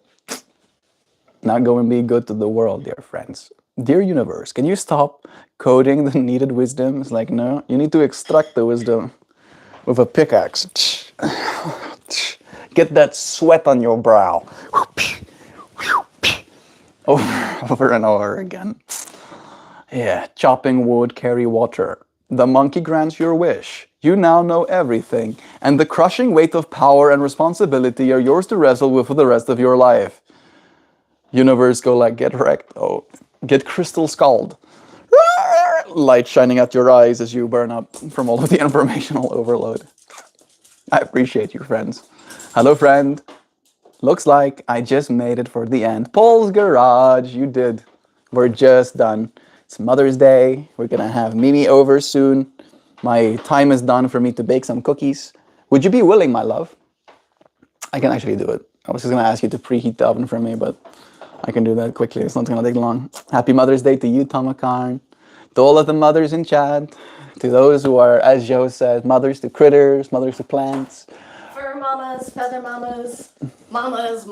Not going to be good to the world, dear friends. Dear universe, can you stop coding the needed wisdom? It's like, no, you need to extract the wisdom with a pickaxe. Get that sweat on your brow. Over and over again. Yeah, chopping wood, carry water. The monkey grants your wish. You now know everything, and the crushing weight of power and responsibility are yours to wrestle with for the rest of your life. Universe, go like, get wrecked. Oh, get crystal skulled. Light shining out your eyes as you burn up from all of the informational overload. I appreciate you, friends. Hello, friend. Looks like I just made it for the end. Paul's Garage, you did. We're just done. It's Mother's Day. We're gonna have Mimi over soon. My time is done for me to bake some cookies. Would you be willing, my love? I can actually do it. I was just gonna ask you to preheat the oven for me, but I can do that quickly. It's not gonna take long. Happy Mother's Day to you, Tamakarn. To all of the mothers in chat. To those who are, as Joe said, mothers to critters, mothers to plants. Fur mamas, feather mamas, mamas,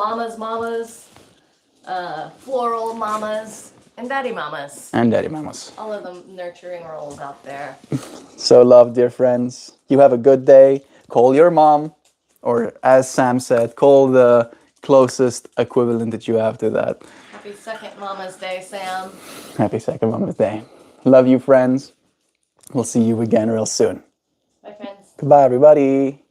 floral mamas, and daddy mamas. And daddy mamas. All of them nurturing roles out there. So love, dear friends. You have a good day. Call your mom, or as Sam said, call the closest equivalent that you have to that. Happy second Mama's Day, Sam. Happy second Mama's Day. Love you, friends. We'll see you again real soon. Bye, friends. Goodbye, everybody.